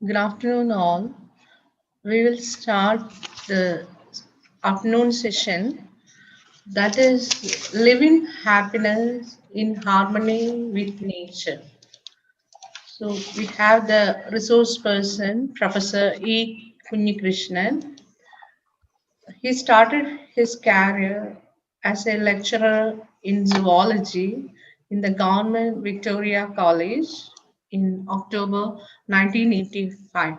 Good afternoon, all. We will start the afternoon session that is living happiness in harmony with nature. So we have the resource person, Professor E. Kunyikrishnan. He started his career as a lecturer in zoology in the Government Victoria College in October 1985.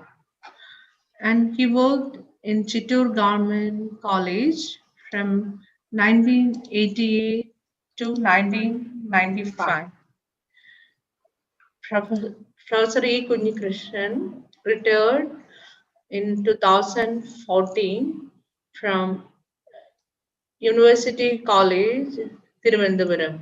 And he worked in Chittoor Government College from 1988 to 1995. Professor E. Kunyikrishnan retired in 2014 from University College, Thiruvananthapuram.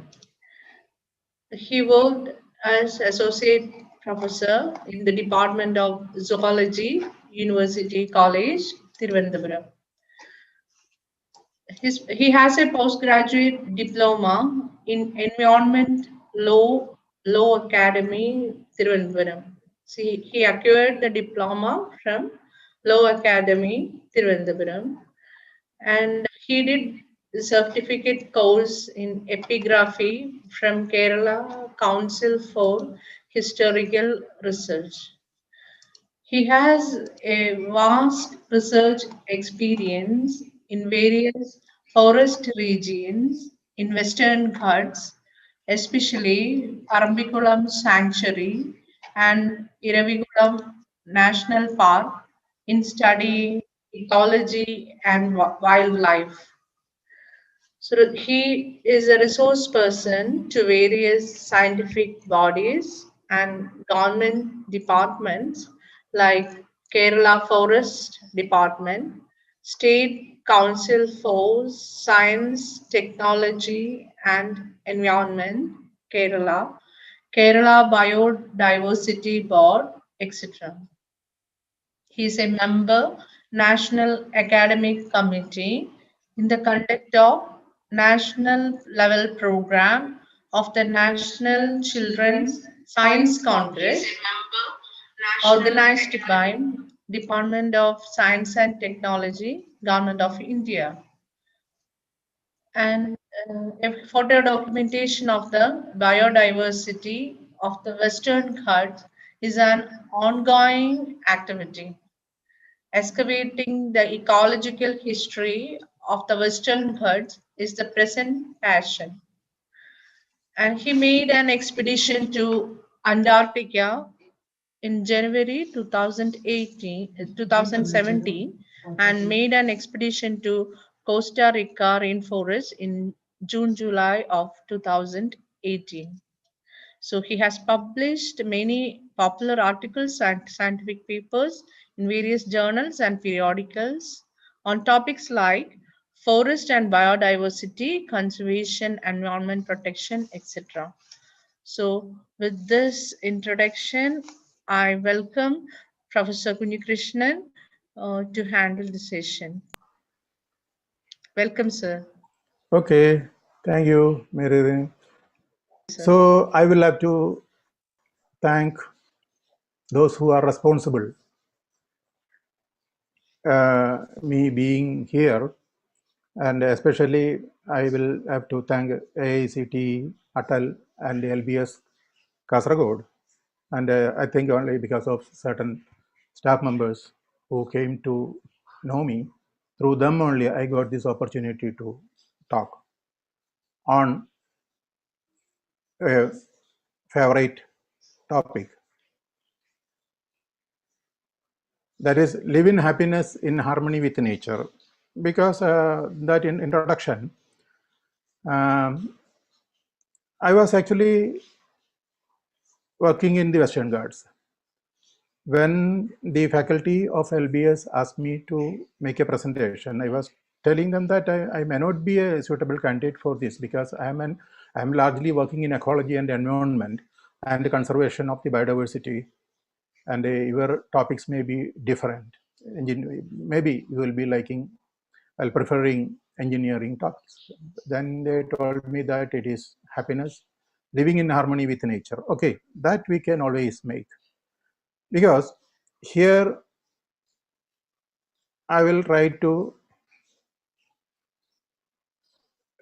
He worked as associate professor in the Department of Zoology, University College, Thiruvananthapuram. He has a postgraduate diploma in Environment Law Academy, Thiruvananthapuram. See, he acquired the diploma from Law Academy, Thiruvananthapuram, and he did the certificate course in epigraphy from Kerala Council for Historical Research. He has a vast research experience in various forest regions in Western Ghats, especially Parambikulam Sanctuary and Iravikulam National Park, in studying ecology and wildlife. So he is a resource person to various scientific bodies and government departments like Kerala Forest Department, State Council for Science, Technology and Environment, Kerala, Kerala Biodiversity Board, etc. He is a member National Academic Committee in the conduct of national level program of the National Children's Science Congress organized by Department of Science and Technology, Government of India. And a photo documentation of the biodiversity of the Western Ghats is an ongoing activity. Excavating the ecological history of the Western Ghats is the present passion. And he made an expedition to Antarctica in January 2017 and made an expedition to Costa Rica rainforest in June-July of 2018. So he has published many popular articles and scientific papers in various journals and periodicals on topics like forest and biodiversity, conservation, environment protection, etc. So with this introduction, I welcome Professor Kunyikrishnan to handle the session. Welcome, sir. Okay, thank you, Mary. So I will have to thank those who are responsible me being here, and especially I will have to thank AICT, ATAL, and LBS Kasaragod, and I think only because of certain staff members who came to know me. Through them only I got this opportunity to talk on a favorite topic, that is live in happiness in harmony with nature. Because that in introduction, I was actually working in the Western Ghats when the faculty of LBS asked me to make a presentation. I was telling them that I may not be a suitable candidate for this because I'm largely working in ecology and environment and the conservation of the biodiversity, and your topics may be different. Maybe you will be liking preferring engineering topics. Then they told me that it is happiness, living in harmony with nature. Okay, that we can always make, because here I will try to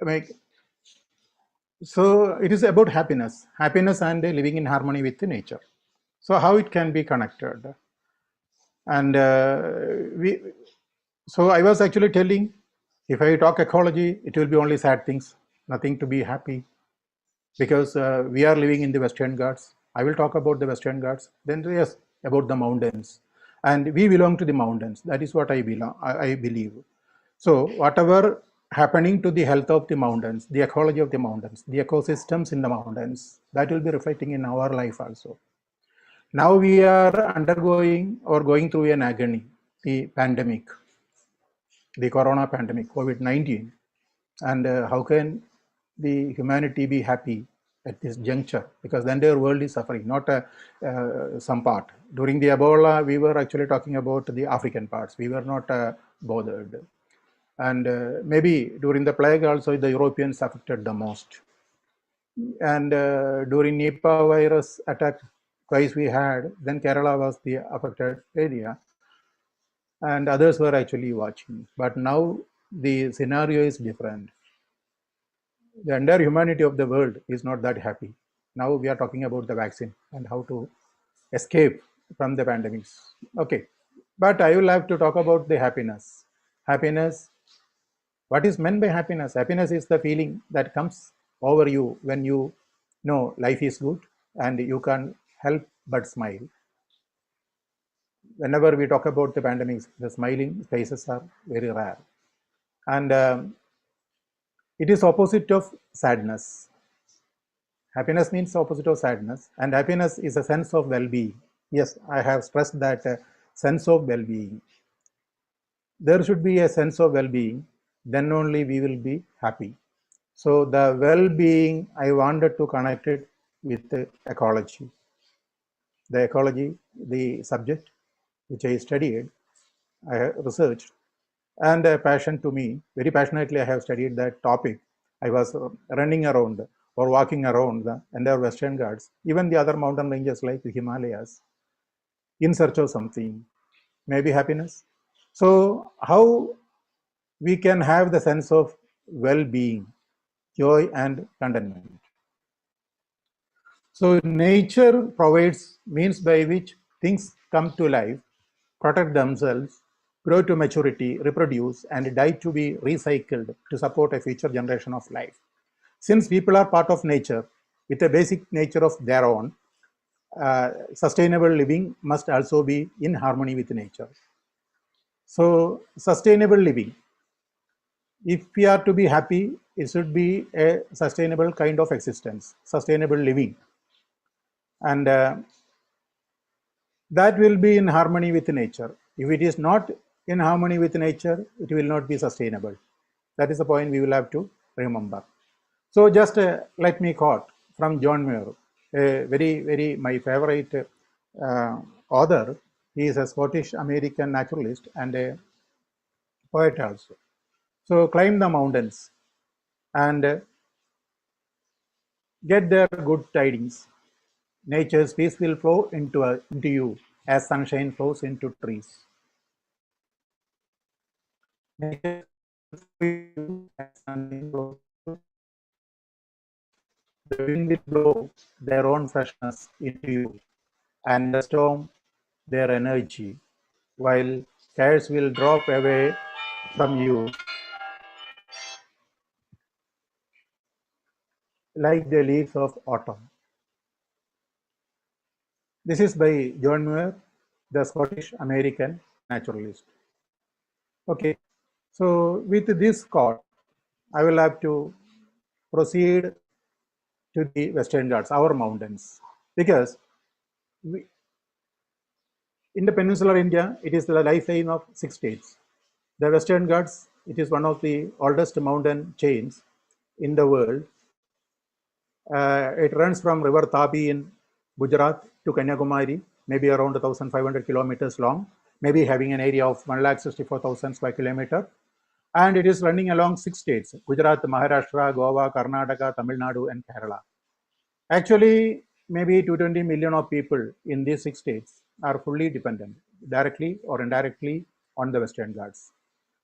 make, so it is about happiness and living in harmony with nature. So how it can be connected, and we so I was actually telling, if I talk ecology, it will be only sad things, nothing to be happy, because we are living in the Western Ghats. I will talk about the Western Ghats. Then yes, about the mountains, and we belong to the mountains. That is what I belong. I believe. So whatever happening to the health of the mountains, the ecology of the mountains, the ecosystems in the mountains, that will be reflecting in our life also. Now we are undergoing or going through an agony, the pandemic, the corona pandemic, COVID-19. And how can the humanity be happy at this juncture? Because the entire world is suffering, not some part. During the Ebola, we were actually talking about the African parts. We were not bothered. And maybe during the plague also, the Europeans affected the most. And during Nipah virus attack twice we had, then Kerala was the affected area, and others were actually watching. But now the scenario is different. The entire humanity of the world is not that happy. Now we are talking about the vaccine and how to escape from the pandemics. Okay, but I will have to talk about the happiness. Happiness, what is meant by happiness? Happiness is the feeling that comes over you when you know life is good and you can't help but smile. Whenever we talk about the pandemics, the smiling faces are very rare. And it is opposite of sadness. Happiness means opposite of sadness, and happiness is a sense of well-being. Yes, I have stressed that sense of well-being. There should be a sense of well-being, then only we will be happy. So the well-being, I wanted to connect it with ecology. The ecology, the subject which I studied, I researched, and a passion to me, very passionately I have studied that topic. I was running around or walking around the entire Western Ghats, even the other mountain ranges like the Himalayas, in search of something, maybe happiness. So how we can have the sense of well-being, joy and contentment. So nature provides means by which things come to life, protect themselves, grow to maturity, reproduce, and die to be recycled to support a future generation of life. Since people are part of nature with a basic nature of their own, sustainable living must also be in harmony with nature. So sustainable living, if we are to be happy, it should be a sustainable kind of existence, sustainable living. And that will be in harmony with nature. If it is not in harmony with nature, it will not be sustainable. That is the point we will have to remember. So just let me quote from John Muir, a very my favorite author. He is a Scottish American naturalist and a poet also. So climb the mountains and get their good tidings. Nature's peace will flow into you as sunshine flows into trees. Nature as sunshine flows. The wind will blow their own freshness into you, and the storm their energy, while cares will drop away from you like the leaves of autumn. This is by John Muir, the Scottish American naturalist. Okay, so with this quote, I will have to proceed to the Western Ghats, our mountains, because in the peninsular India, it is the lifeline of 6 states. The Western Ghats, it is one of the oldest mountain chains in the world. It runs from River Tapi in Gujarat to Kanyakumari, maybe around 1,500 kilometers long, maybe having an area of 1,64,000 square kilometer. And it is running along 6 states, Gujarat, Maharashtra, Goa, Karnataka, Tamil Nadu, and Kerala. Actually, maybe 220 million of people in these 6 states, are fully dependent, directly or indirectly, on the Western Ghats.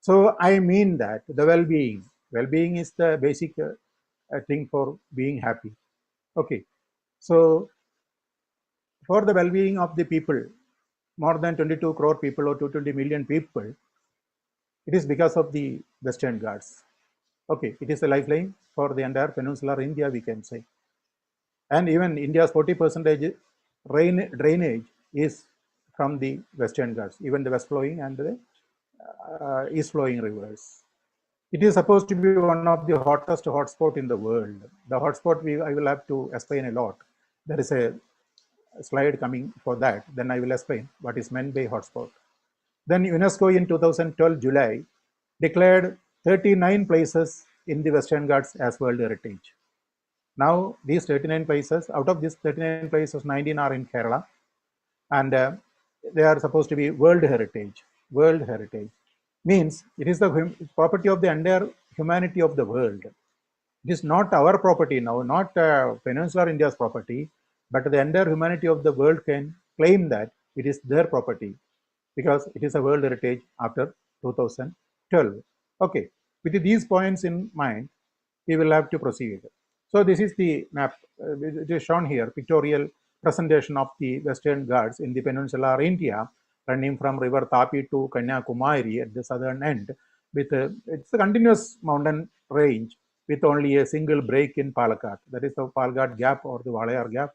So I mean that the well-being is the basic thing for being happy. Okay, so for the well-being of the people, more than 22 crore people or 220 million people, it is because of the Western Ghats. Okay, it is a lifeline for the entire peninsular India, we can say. And even India's 40% drainage is from the Western Ghats, even the west flowing and the east flowing rivers. It is supposed to be one of the hottest hotspot in the world. The hotspot I will have to explain a lot. There is a slide coming for that. Then I will explain what is meant by hotspot. Then UNESCO in 2012 July declared 39 places in the Western Ghats as World Heritage. Now these 39 places, out of these 39 places, 19 are in Kerala, and they are supposed to be World Heritage. World Heritage means it is the property of the entire humanity of the world. It is not our property now, not Peninsular India's property, but the entire humanity of the world can claim that it is their property because it is a World Heritage after 2012. Okay, with these points in mind, we will have to proceed. So this is the map. It is shown here, pictorial presentation of the Western Ghats in the peninsular India, running from river Tapi to Kanyakumari at the southern end. With it's a continuous mountain range with only a single break in Palakkad. That is the Palakkad Gap or the Walayar Gap.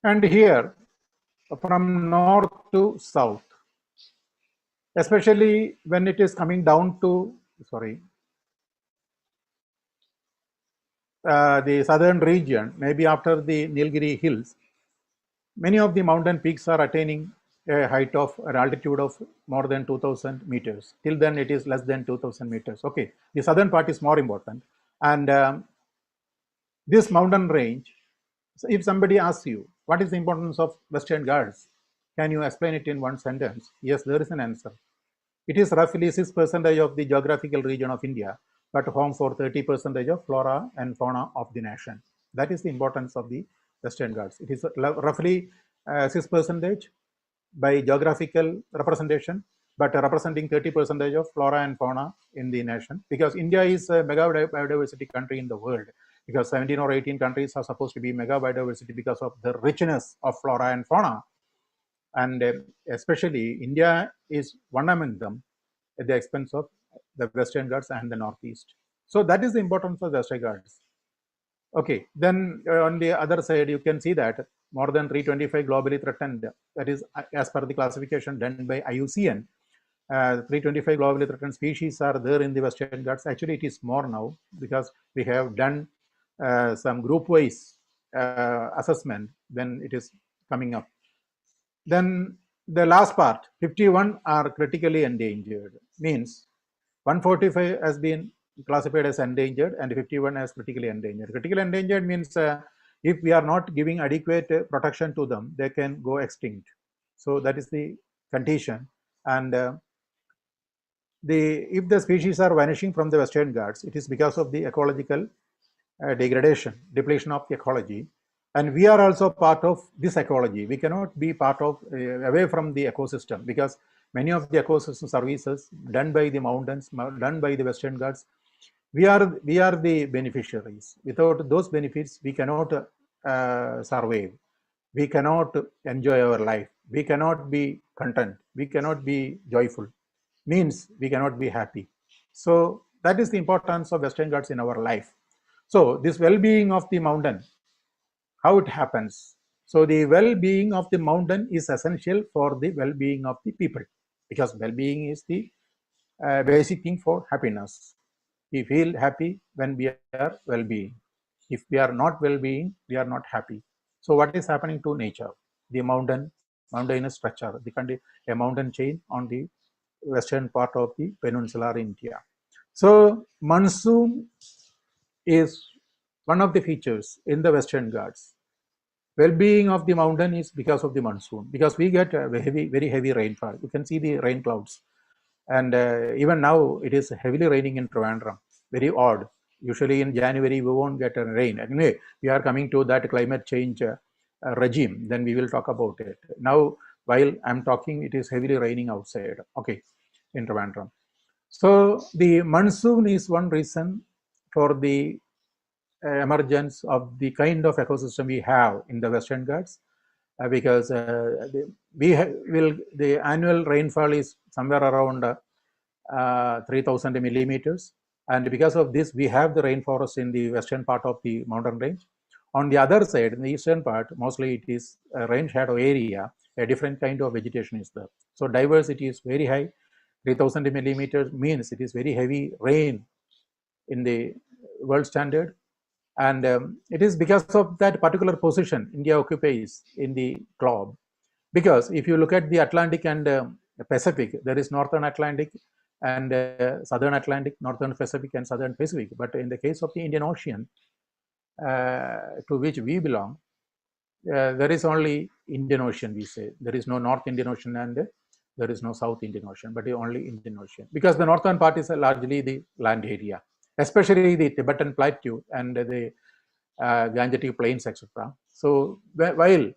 And here, from north to south, especially when it is coming down to, the southern region, maybe after the Nilgiri hills, many of the mountain peaks are attaining a height of an altitude of more than 2000 meters. Till then it is less than 2000 meters. Okay, the southern part is more important. And this mountain range, so if somebody asks you, what is the importance of Western Ghats? Can you explain it in one sentence? Yes, there is an answer. It is roughly 6% of the geographical region of India, but home for 30% of flora and fauna of the nation. That is the importance of the Western Ghats. It is roughly 6% by geographical representation, but representing 30% of flora and fauna in the nation, because India is a mega biodiversity country in the world, because 17 or 18 countries are supposed to be mega biodiversity because of the richness of flora and fauna. And especially India is one among them at the expense of the Western Ghats and the Northeast. So that is the importance of the Western Ghats. Okay, then on the other side, you can see that more than 325 globally threatened, that is as per the classification done by IUCN, 325 globally threatened species are there in the Western Ghats. Actually, it is more now because we have done some group-wise assessment when it is coming up. Then the last part, 51 are critically endangered, means 145 has been classified as endangered and 51 as critically endangered. Critically endangered means if we are not giving adequate protection to them, they can go extinct. So that is the condition. And if the species are vanishing from the Western Ghats, it is because of the ecological degradation, depletion of the ecology. And we are also part of this ecology. We cannot be part of, away from the ecosystem, because many of the ecosystem services done by the mountains, done by the Western Ghats, we are the beneficiaries. Without those benefits, we cannot survive. We cannot enjoy our life. We cannot be content. We cannot be joyful. Means we cannot be happy. So that is the importance of Western Ghats in our life. So this well-being of the mountain, how it happens? So the well-being of the mountain is essential for the well-being of the people, because well-being is the basic thing for happiness. We feel happy when we are well-being. If we are not well-being, we are not happy. So what is happening to nature? The mountainous structure, a mountain chain on the western part of the peninsular India. So monsoon is one of the features in the Western Ghats. Well-being of the mountain is because of the monsoon, because we get a very heavy rainfall. You can see the rain clouds, and even now it is heavily raining in Trivandrum. Very odd. Usually in January we won't get a rain. Anyway, we are coming to that climate change regime, then we will talk about it. Now, while I'm talking, it is heavily raining outside, okay, in Trivandrum. So the monsoon is one reason for the emergence of the kind of ecosystem we have in the Western Ghats, because the annual rainfall is somewhere around 3,000 millimeters, and because of this, we have the rainforest in the western part of the mountain range. On the other side, in the eastern part, mostly it is a rain shadow area. A different kind of vegetation is there. So diversity is very high. 3,000 millimeters means it is very heavy rain in the world standard. And it is because of that particular position India occupies in the globe. Because if you look at the Atlantic and Pacific, there is Northern Atlantic and Southern Atlantic, Northern Pacific and Southern Pacific. But in the case of the Indian Ocean, to which we belong, there is only Indian Ocean, we say. There is no North Indian Ocean and there is no South Indian Ocean, but only Indian Ocean. Because the northern part is largely the land area, especially the Tibetan Plateau and the Gangetic Plains, etc. So while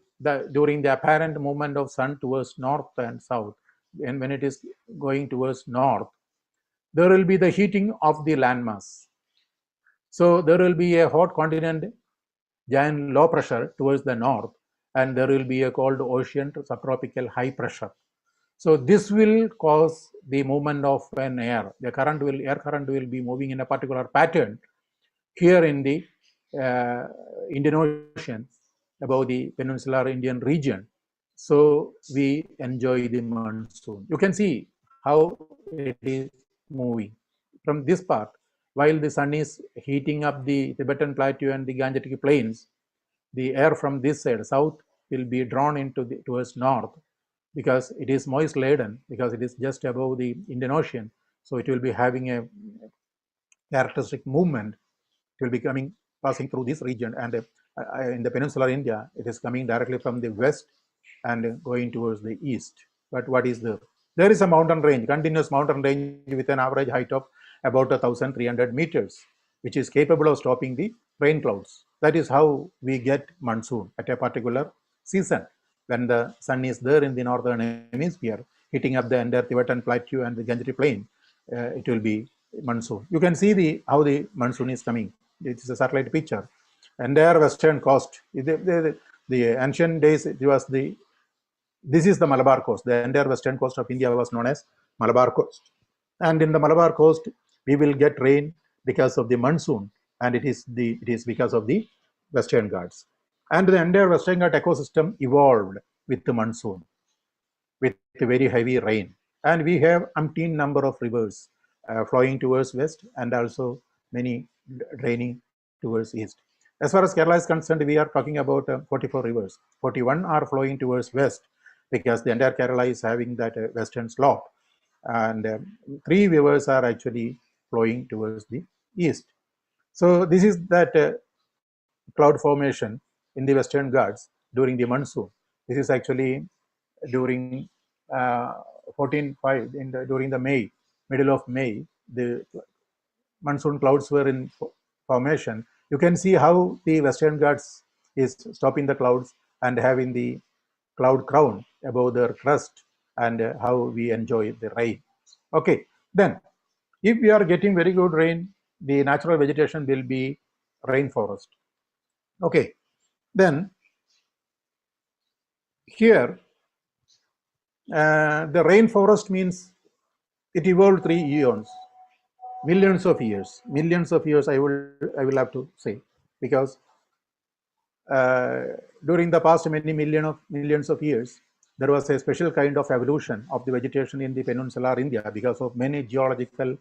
during the apparent movement of sun towards north and south, and when it is going towards north, there will be the heating of the landmass. So there will be a hot continent, giant low pressure towards the north, and there will be a cold ocean to subtropical high pressure. So this will cause the movement of an air. The air current will be moving in a particular pattern here in the Indian Ocean, above the peninsular Indian region. So we enjoy the monsoon. You can see how it is moving from this part. While the sun is heating up the Tibetan Plateau and the Gangetic Plains, the air from this side, south, will be drawn towards north, because it is moist laden, because it is just above the Indian Ocean. So it will be having a characteristic movement. It will be passing through this region, and in the peninsular India, it is coming directly from the west and going towards the east. But what is there? There is a mountain range, continuous mountain range with an average height of about 1,300 meters, which is capable of stopping the rain clouds. That is how we get monsoon at a particular season. When the sun is there in the northern hemisphere, hitting up the entire Tibetan Plateau and the Gangetic Plain, it will be monsoon. You can see how the monsoon is coming. It is a satellite picture. Entire western coast. The ancient days, this is the Malabar coast. The entire western coast of India was known as Malabar coast. And in the Malabar coast, we will get rain because of the monsoon, and it is because of the Western Ghats. And the entire Western Ghat ecosystem evolved with the monsoon, with very heavy rain. And we have umpteen number of rivers flowing towards west, and also many draining towards east. As far as Kerala is concerned, we are talking about 44 rivers. 41 are flowing towards west, because the entire Kerala is having that western slope. And 3 rivers are actually flowing towards the east. So this is that cloud formation in the Western Ghats during the monsoon. This is actually during 14/5, during the middle of May, the monsoon clouds were in formation. You can see how the Western Ghats is stopping the clouds and having the cloud crown above their crest, and how we enjoy the rain. Okay, then if we are getting very good rain, the natural vegetation will be rainforest. Okay, then here the rainforest means it evolved 3 eons, millions of years. I will have to say, because during the past many millions of years, there was a special kind of evolution of the vegetation in the peninsular India because of many geological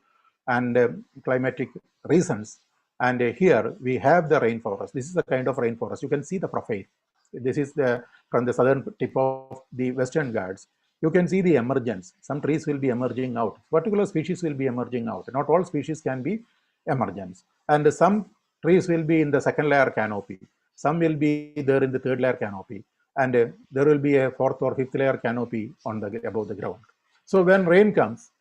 and climatic reasons. And here we have the rainforest. This is the kind of rainforest. You can see the profile. This is from the southern tip of the Western Ghats. You can see the emergence. Some trees will be emerging out. Particular species will be emerging out. Not all species can be emergence. And some trees will be in the second layer canopy. Some will be there in the third layer canopy. And there will be a fourth or fifth layer canopy above the ground. So when rain comes,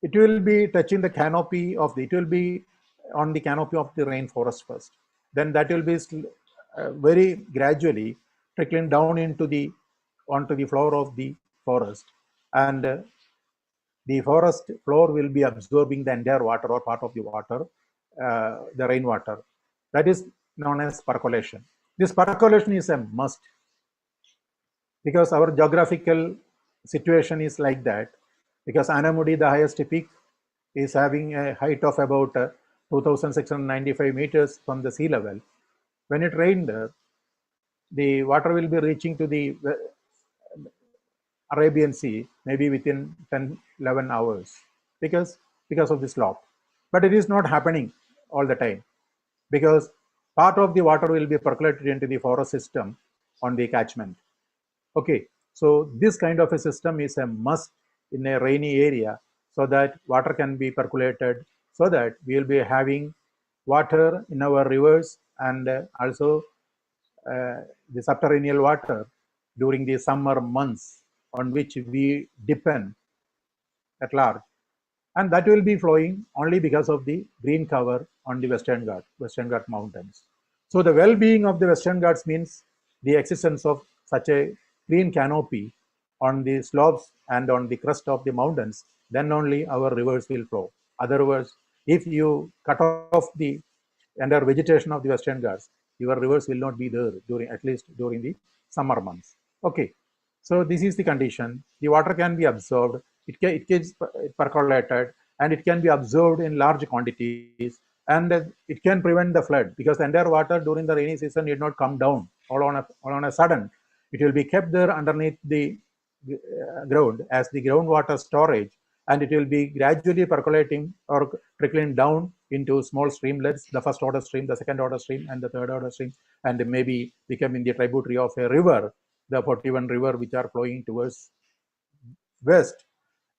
it will be touching the canopy of it will be on the canopy of the rainforest first. Then that will be very gradually trickling down into the onto the floor of the forest, and the forest floor will be absorbing the entire water or part of the water, the rainwater. That is known as percolation. This percolation is a must because our geographical situation is like that. Because Anamudi, the highest peak, is having a height of about 2,695 meters from the sea level. When it rained, the water will be reaching to the Arabian Sea maybe within 10, 11 hours because of the slope. But it is not happening all the time because part of the water will be percolated into the forest system on the catchment. Okay, so this kind of a system is a must in a rainy area so that water can be percolated, so that we will be having water in our rivers, and also the subterranean water during the summer months on which we depend at large. And that will be flowing only because of the green cover on the Western Ghats mountains. So the well-being of the Western Ghats means the existence of such a green canopy on the slopes and on the crest of the mountains. Then only our rivers will flow. Otherwise, if you cut off the entire vegetation of the Western Ghats, your rivers will not be there during, at least during the summer months. Okay, so this is the condition. The water can be absorbed, it gets percolated, and it can be absorbed in large quantities, and it can prevent the flood because the entire water during the rainy season need not come down all on a sudden. It will be kept there underneath the ground as the groundwater storage, and it will be gradually percolating or trickling down into small streamlets, the first order stream, the second order stream, and the third order stream, and maybe becoming the tributary of a river, the 41 river which are flowing towards west.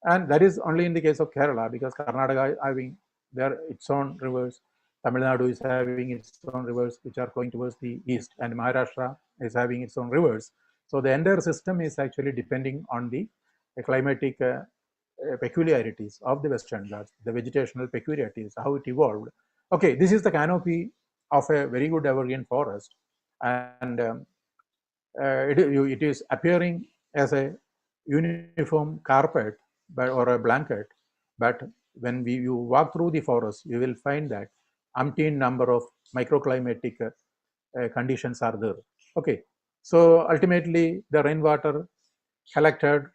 And that is only in the case of Kerala, because Karnataka is having their its own rivers, Tamil Nadu is having its own rivers which are flowing towards the east, and Maharashtra is having its own rivers. So the entire system is actually depending on the climatic peculiarities of the Western Ghats, the vegetational peculiarities, how it evolved. Okay, this is the canopy of a very good evergreen forest, and it is appearing as a uniform carpet or a blanket. But when you walk through the forest, you will find that umpteen number of microclimatic conditions are there. Okay, so ultimately the rainwater collected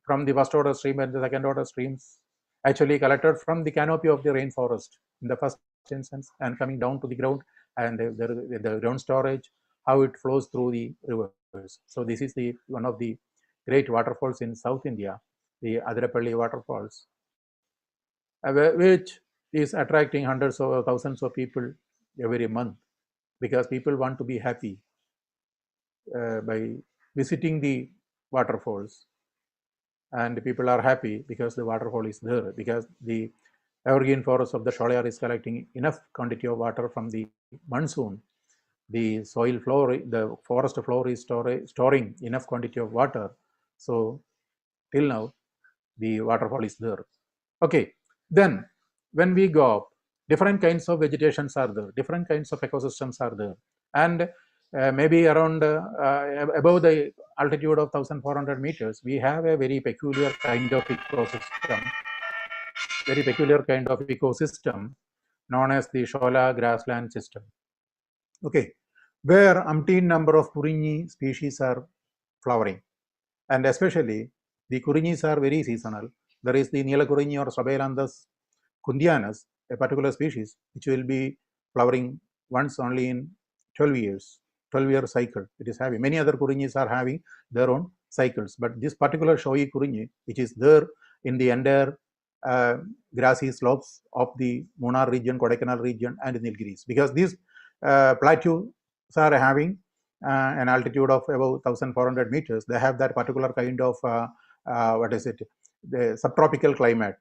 from the first order stream and the second order streams actually collected from the canopy of the rainforest in the first instance and coming down to the ground, and the ground storage, how it flows through the rivers. So this is the one of the great waterfalls in South India, the Adirapalli waterfalls, which is attracting hundreds of thousands of people every month because people want to be happy by visiting the waterfalls, and people are happy because the waterfall is there, because the evergreen forest of the Sholayar is collecting enough quantity of water from the monsoon. The soil floor, the forest floor is storing enough quantity of water. So till now, the waterfall is there. Okay, then when we go up, different kinds of vegetations are there, different kinds of ecosystems are there, and maybe around above the altitude of 1,400 meters, we have a very peculiar kind of ecosystem known as the Shola grassland system. Okay, where umpteen number of Kurinyi species are flowering, and especially the Kurinyis are very seasonal. There is the Nila Kurinyi or Sabelanthus kundianus, a particular species, which will be flowering once only in 12 years, 12-year cycle. It is having, many other Kurinyis are having their own cycles, but this particular Shoyi Kurinyi, which is there in the entire grassy slopes of the Munnar region, Kodaikanal region, and Nilgiris, because these plateaus are having an altitude of about 1,400 meters. They have that particular kind of the subtropical climate,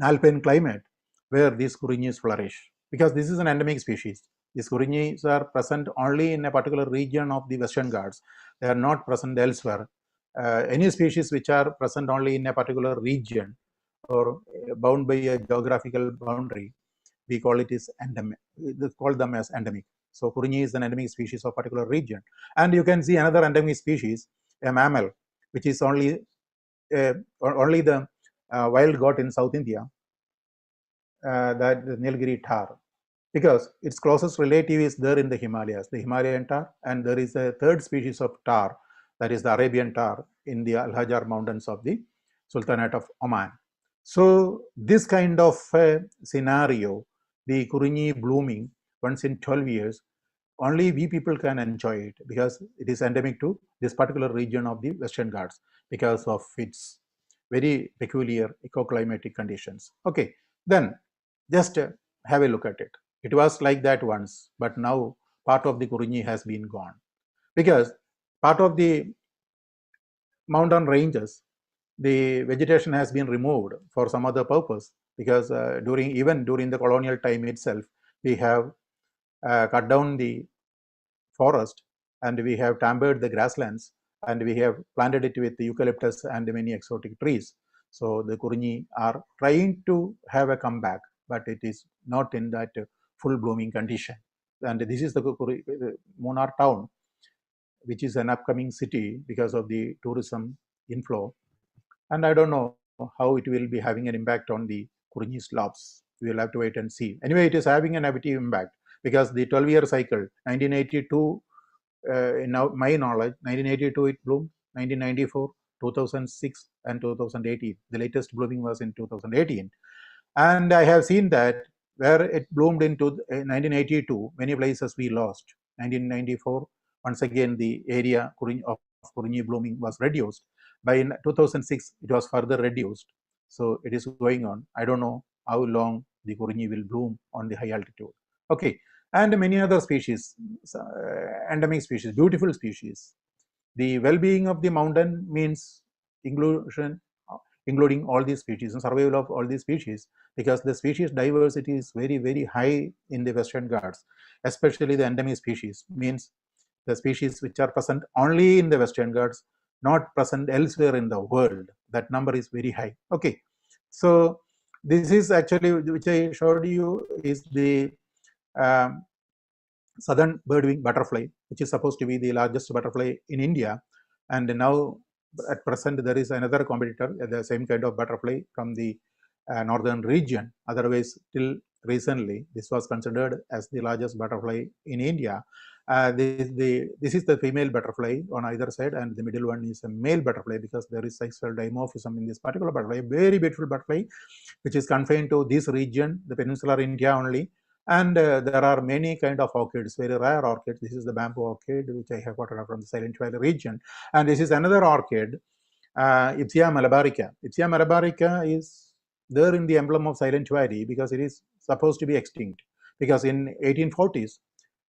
alpine climate, where these Kurinyis flourish, because this is an endemic species. These Kurinyis are present only in a particular region of the Western Ghats. They are not present elsewhere. Any species which are present only in a particular region or bound by a geographical boundary, we call it is endemic. We call them as endemic. So Kurinji is an endemic species of particular region. And you can see another endemic species, a mammal, which is only the wild got in South India, that the Nilgiri tar, because its closest relative is there in the Himalayas, the Himalayan tar, and there is a third species of tar, that is the Arabian tar, in the Al Hajar mountains of the Sultanate of Oman. So this kind of scenario, the Kurinji blooming once in 12 years, only we people can enjoy it because it is endemic to this particular region of the Western Ghats because of its very peculiar ecoclimatic conditions. Okay, then just have a look at it. It was like that once, but now part of the Kurinji has been gone because part of the mountain ranges, the vegetation has been removed for some other purpose because even during the colonial time itself, we have cut down the forest and we have tampered the grasslands and we have planted it with eucalyptus and many exotic trees. So the Kurinji are trying to have a comeback, but it is not in that full blooming condition. And this is the Munnar town, which is an upcoming city because of the tourism inflow. And I don't know how it will be having an impact on the Kurinji slopes. We will have to wait and see. Anyway, it is having a negative impact because the 12-year cycle, 1982, in my knowledge, 1982 it bloomed, 1994, 2006, and 2018. The latest blooming was in 2018. And I have seen that where it bloomed into 1982, many places we lost. 1994, once again, the area of Kurinji blooming was reduced. By 2006, it was further reduced. So it is going on. I don't know how long the Kurinji will bloom on the high altitude. Okay, and many other species, endemic species, beautiful species. The well-being of the mountain means including all these species and survival of all these species, because the species diversity is very, very high in the Western Ghats, especially the endemic species, means the species which are present only in the Western Ghats, not present elsewhere in the world. That number is very high. Okay, so this is actually, which I showed you, is the southern birdwing butterfly, which is supposed to be the largest butterfly in India. And now at present there is another competitor, the same kind of butterfly from the northern region. Otherwise, till recently, this was considered as the largest butterfly in India. This is the female butterfly on either side, and the middle one is a male butterfly, because there is sexual dimorphism in this particular butterfly. Very beautiful butterfly, which is confined to this region, the peninsular India only. And there are many kind of orchids, very rare orchids. This is the bamboo orchid, which I have got from the Silent Valley region. And this is another orchid, Ipsia malabarica. Ipsia malabarica is there in the emblem of Silent Valley because it is supposed to be extinct. Because in 1840s,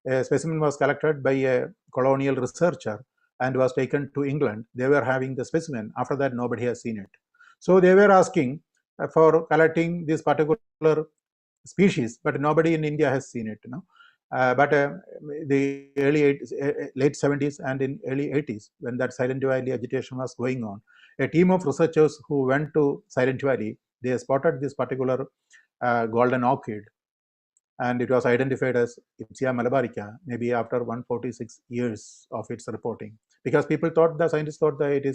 a specimen was collected by a colonial researcher and was taken to England. They were having the specimen. After that, nobody has seen it. So they were asking for collecting this particular species, but nobody in India has seen it. But the late 70s and in early 80s, when that Silent Valley agitation was going on, a team of researchers who went to Silent Valley, they spotted this particular golden orchid, and it was identified as Ipsia malabarica, maybe after 146 years of its reporting, because the scientists thought that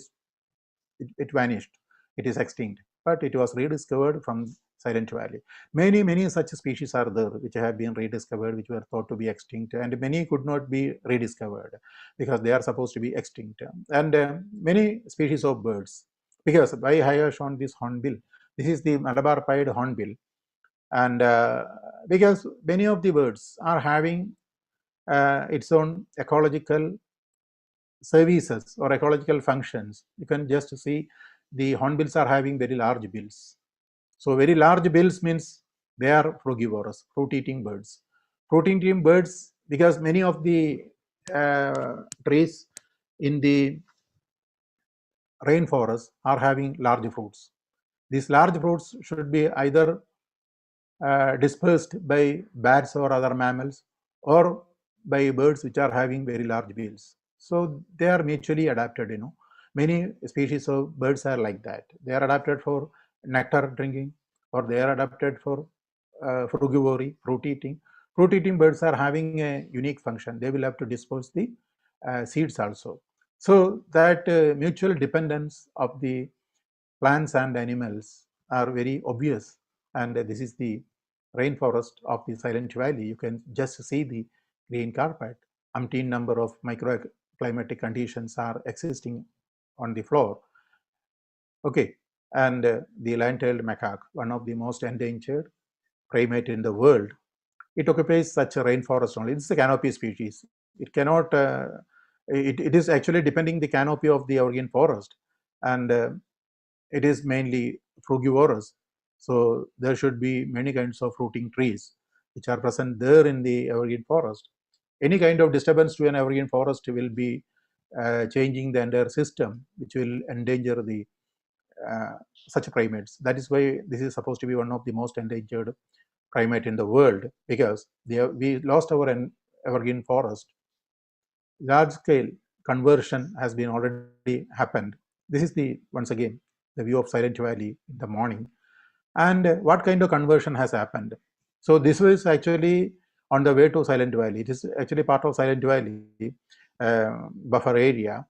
it vanished, it is extinct, but it was rediscovered from Silent Valley. Many such species are there which have been rediscovered, which were thought to be extinct, and many could not be rediscovered because they are supposed to be extinct. And many species of birds, because why I have shown this hornbill. This is the Malabar pied hornbill, and because many of the birds are having its own ecological services or ecological functions. You can just see the hornbills are having very large bills. So very large bills means they are frugivorous, fruit-eating birds. Fruit-eating birds, because many of the trees in the rainforest are having large fruits. These large fruits should be either dispersed by bats or other mammals, or by birds which are having very large bills. So they are mutually adapted. Many species of birds are like that. They are adapted for nectar drinking, or they are adapted for frugivory, fruit eating, fruit-eating birds are having a unique function. They will have to dispose the seeds also. So that mutual dependence of the plants and animals are very obvious. And this is the rainforest of the Silent Valley. You can just see the green carpet. Umpteen number of microclimatic conditions are existing on the floor. Okay, and the land-tailed macaque, one of the most endangered primate in the world, it occupies such a rainforest only. It's a canopy species. It cannot, it is actually depending the canopy of the evergreen forest, and it is mainly frugivorous. So there should be many kinds of fruiting trees which are present there in the evergreen forest. Any kind of disturbance to an evergreen forest will be changing the entire system, which will endanger the such primates. That is why this is supposed to be one of the most endangered primate in the world, because we lost our evergreen forest. Large scale conversion has been already happened. This is the, once again, the view of Silent Valley in the morning. And what kind of conversion has happened? So this was actually on the way to Silent Valley. It is actually part of Silent Valley buffer area.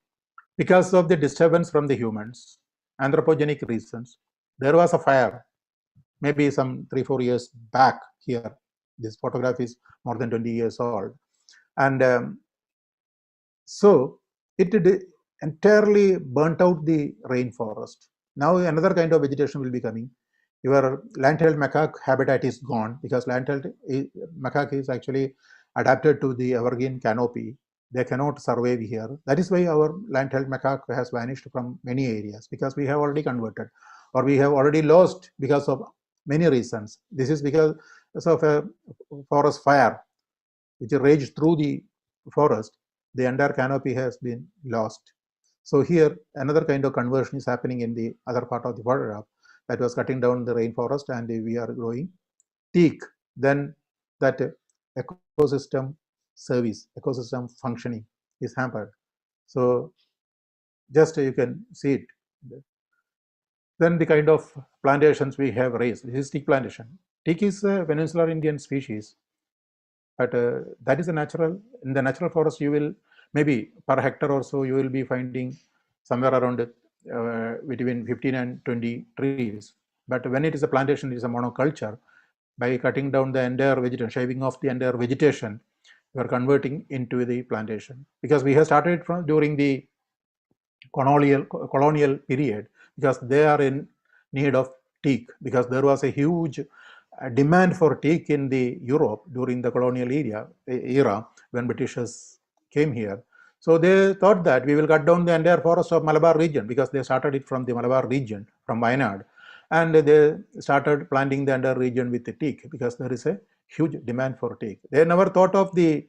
Because of the disturbance from the humans, anthropogenic reasons, there was a fire maybe some 3-4 years back here. This photograph is more than 20 years old. And so it entirely burnt out the rainforest. Now another kind of vegetation will be coming. Your land-tailed macaque habitat is gone, because land-tailed macaque is actually adapted to the evergreen canopy. They cannot survive here. That is why our land-tailed macaque has vanished from many areas, because we have already converted, or we have already lost because of many reasons. This is because of a forest fire which raged through the forest. The entire canopy has been lost. So here another kind of conversion is happening in the other part of the photograph, that was cutting down the rainforest and we are growing teak. Then that ecosystem service, ecosystem functioning is hampered. So just you can see it. Then the kind of plantations we have raised. This is teak plantation. Teak is a peninsular Indian species, but that is a natural. In the natural forest, you will maybe per hectare or so you will be finding somewhere around between 15 and 20 trees. But when it is a plantation, it is a monoculture. By cutting down the entire vegetation, shaving off the entire vegetation, we are converting into the plantation, because we have started from during the colonial period, because they are in need of teak, because there was a huge demand for teak in the Europe during the colonial era when Britishers came here. So they thought that we will cut down the entire forest of Malabar region, because they started it from the Malabar region, from Wayanad, and they started planting the entire region with the teak, because there is a huge demand for teak. They never thought of the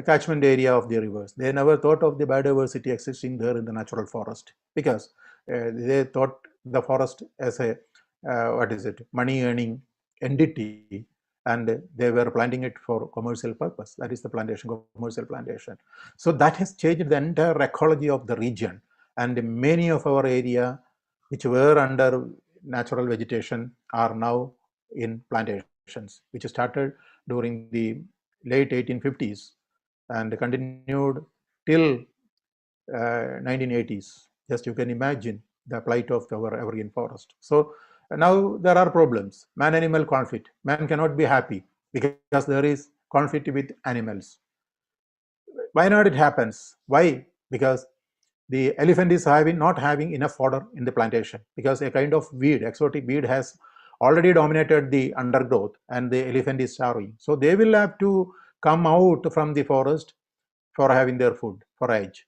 catchment area of the rivers. They never thought of the biodiversity existing there in the natural forest, because they thought the forest as a money earning entity, and they were planting it for commercial purpose. That is the plantation, commercial plantation. So that has changed the entire ecology of the region, and many of our area which were under natural vegetation are now in plantations, which started during the late 1850s and continued till 1980s. Just you can imagine the plight of our evergreen forest. So now there are problems. Man-animal conflict. Man cannot be happy because there is conflict with animals. Why not it happens? Why? Because the elephant is not having enough fodder in the plantation, because a kind of weed, exotic weed, has already dominated the undergrowth and the elephant is starving. So they will have to come out from the forest for having their food, forage.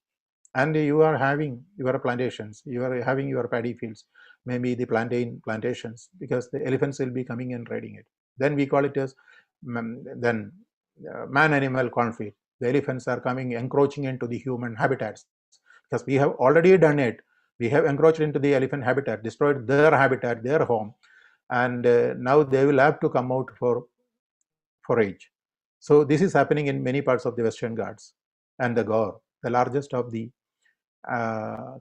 And you are having your plantations, you are having your paddy fields, maybe the plantain plantations, because the elephants will be coming and raiding it. Then we call it as then man-animal conflict. The elephants are coming, encroaching into the human habitats, because we have already done it. We have encroached into the elephant habitat, destroyed their habitat, their home, and now they will have to come out for forage. So this is happening in many parts of the Western Ghats. And the Gaur, the largest of the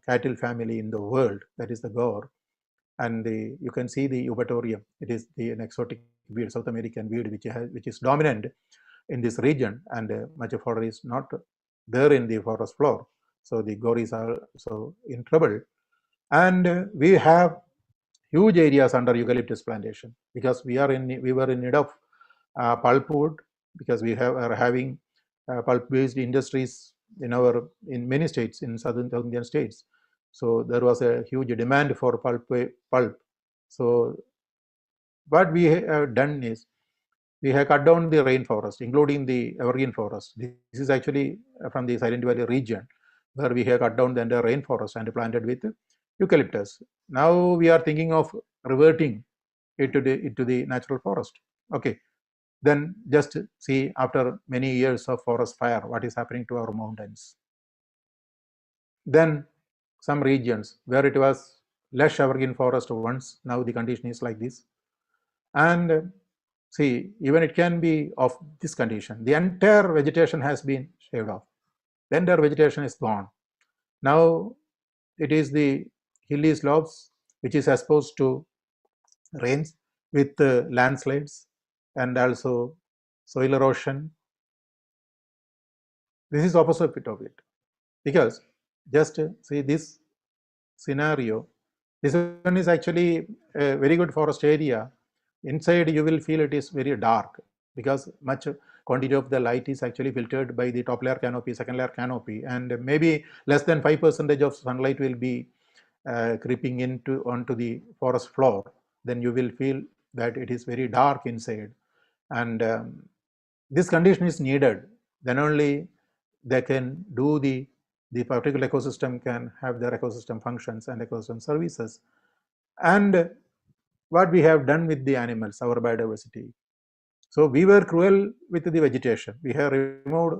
cattle family in the world, that is the Gaur. And you can see the eupatorium. It is an exotic weed, South American weed, which is dominant in this region, and much fodder is not there in the forest floor. So the gore is also in trouble. And we have huge areas under eucalyptus plantation because we were in need of pulpwood, because we are having pulp-based industries in many states in southern Indian states. So there was a huge demand for pulp. So what we have done is we have cut down the rainforest, including the evergreen forest. This is actually from the Silent Valley region, where we have cut down the entire rainforest and planted with eucalyptus. Now we are thinking of reverting it to the natural forest. Okay, then just see, after many years of forest fire, what is happening to our mountains. Then some regions where it was lush evergreen forest once, now the condition is like this. And see, even it can be of this condition. The entire vegetation has been shaved off. The entire vegetation is gone. Now it is the hilly slopes which is exposed to rains with landslides and also soil erosion. This is opposite of it, because just see this scenario. This one is actually a very good forest area. Inside you will feel it is very dark, because much quantity of the light is actually filtered by the top layer canopy, second layer canopy, and maybe less than 5% of sunlight will be creeping onto the forest floor. Then you will feel that it is very dark inside, and this condition is needed. Then only they can do the particular ecosystem can have their ecosystem functions and ecosystem services. And what we have done with the animals, our biodiversity. So we were cruel with the vegetation. We have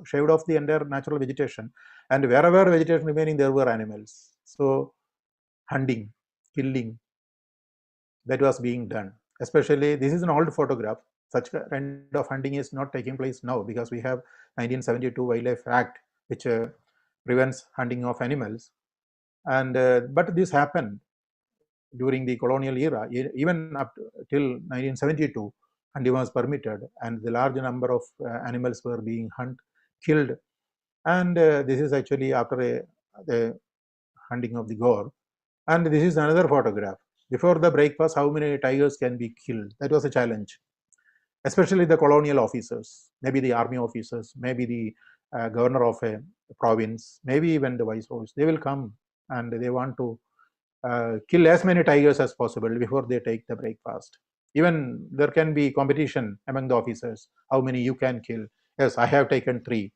shaved off the entire natural vegetation, and wherever vegetation remaining, there were animals. So hunting, killing, that was being done. Especially, this is an old photograph. Such kind of hunting is not taking place now, because we have 1972 Wildlife Act, which prevents hunting of animals. And but this happened during the colonial era. Even up till 1972, hunting was permitted, and the large number of animals were being killed. And this is actually after the hunting of the gore. And this is another photograph. Before the breakfast, how many tigers can be killed? That was a challenge, especially the colonial officers, maybe the army officers, maybe the governor of a province, maybe even the viceroys. They will come and they want to kill as many tigers as possible before they take the breakfast. Even there can be competition among the officers, how many you can kill. Yes, I have taken 3.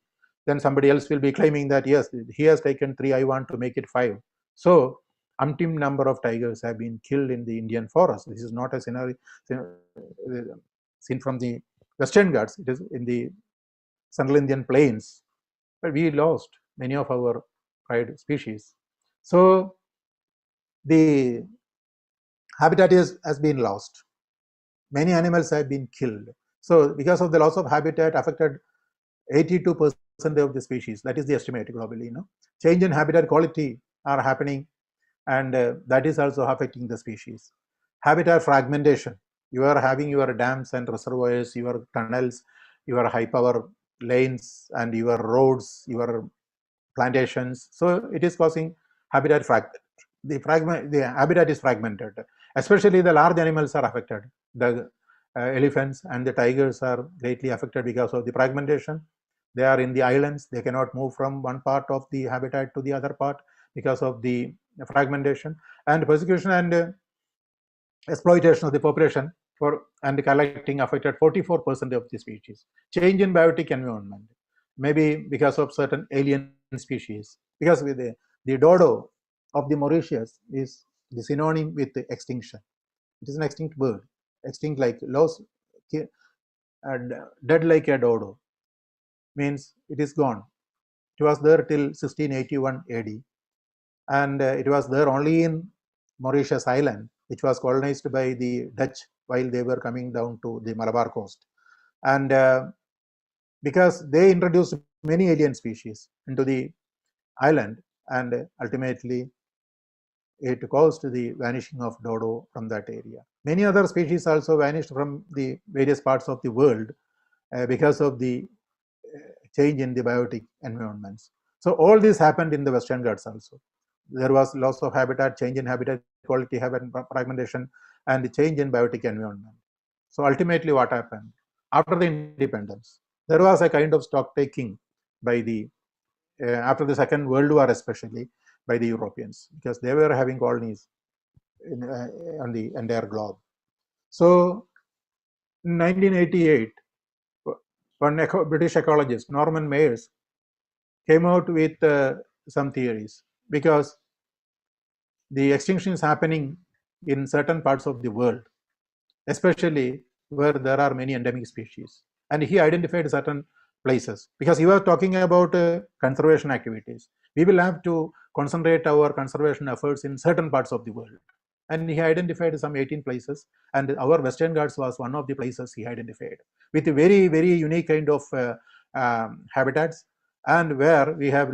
Then somebody else will be claiming that, yes, he has taken 3, I want to make it 5. So umpteen number of tigers have been killed in the Indian forest. This is not a scenario seen from the Western Ghats. It is in the Central Indian plains. But we lost many of our pride species. So the habitat has been lost. Many animals have been killed. So because of the loss of habitat, affected 82% of the species. That is the estimate globally. Change in habitat quality are happening, and that is also affecting the species. Habitat fragmentation. You are having your dams and reservoirs, your tunnels, your high power lanes, and your roads, your plantations. So it is causing habitat the habitat is fragmented. Especially the large animals are affected. The elephants and the tigers are greatly affected because of the fragmentation. They are in the islands. They cannot move from one part of the habitat to the other part because of the fragmentation. And persecution and exploitation of the population and collecting affected 44% of the species. Change in biotic environment, maybe because of certain alien species. Because with the dodo of the Mauritius is the synonym with the extinction. It is an extinct bird, extinct like lost, dead like a dodo, means it is gone. It was there till 1681 AD, and it was there only in Mauritius Island, which was colonized by the Dutch while they were coming down to the Malabar coast. And because they introduced many alien species into the island, and ultimately it caused the vanishing of dodo from that area. Many other species also vanished from the various parts of the world because of the change in the biotic environments. So all this happened in the Western Ghats also. There was loss of habitat, change in habitat quality, habitat fragmentation, and change in biotic environment. So ultimately what happened? After the independence, there was a kind of stock taking by the, after the Second World War especially, by the Europeans, because they were having colonies on the entire globe. So in 1988, one British ecologist, Norman Mayers, came out with some theories, because the extinction is happening in certain parts of the world, especially where there are many endemic species. And he identified certain places, because he was talking about conservation activities. We will have to concentrate our conservation efforts in certain parts of the world. And he identified some 18 places, and our Western Ghats was one of the places he identified, with a very, very unique kind of habitats, and where we have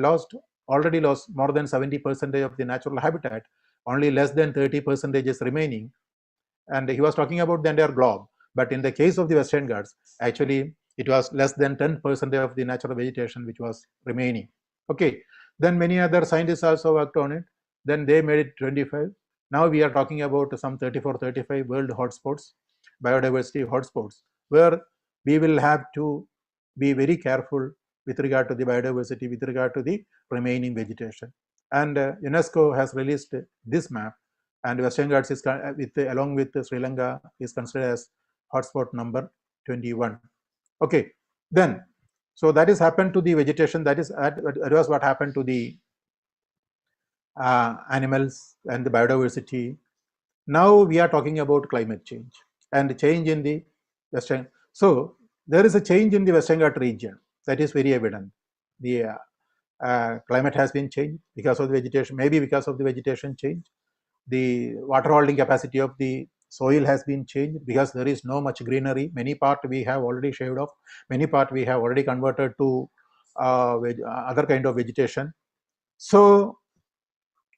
already lost more than 70% of the natural habitat, only less than 30% is remaining. And he was talking about the entire globe, but in the case of the Western Ghats, actually it was less than 10% of the natural vegetation which was remaining. Okay, then many other scientists also worked on it, then they made it 25. Now we are talking about some 34, 35 world hotspots, biodiversity hotspots, where we will have to be very careful with regard to the biodiversity, with regard to the remaining vegetation. And UNESCO has released this map, and Western Ghats is along with Sri Lanka is considered as hotspot number 21. Okay, then so that is happened to the vegetation. That was what happened to the animals and the biodiversity. Now we are talking about climate change and change in the Western. So there is a change in the Western Ghats region, that is very evident. The climate has been changed because of the vegetation, maybe because of the vegetation change. The water holding capacity of the soil has been changed because there is no much greenery. Many part we have already shaved off, many part we have already converted to other kind of vegetation. So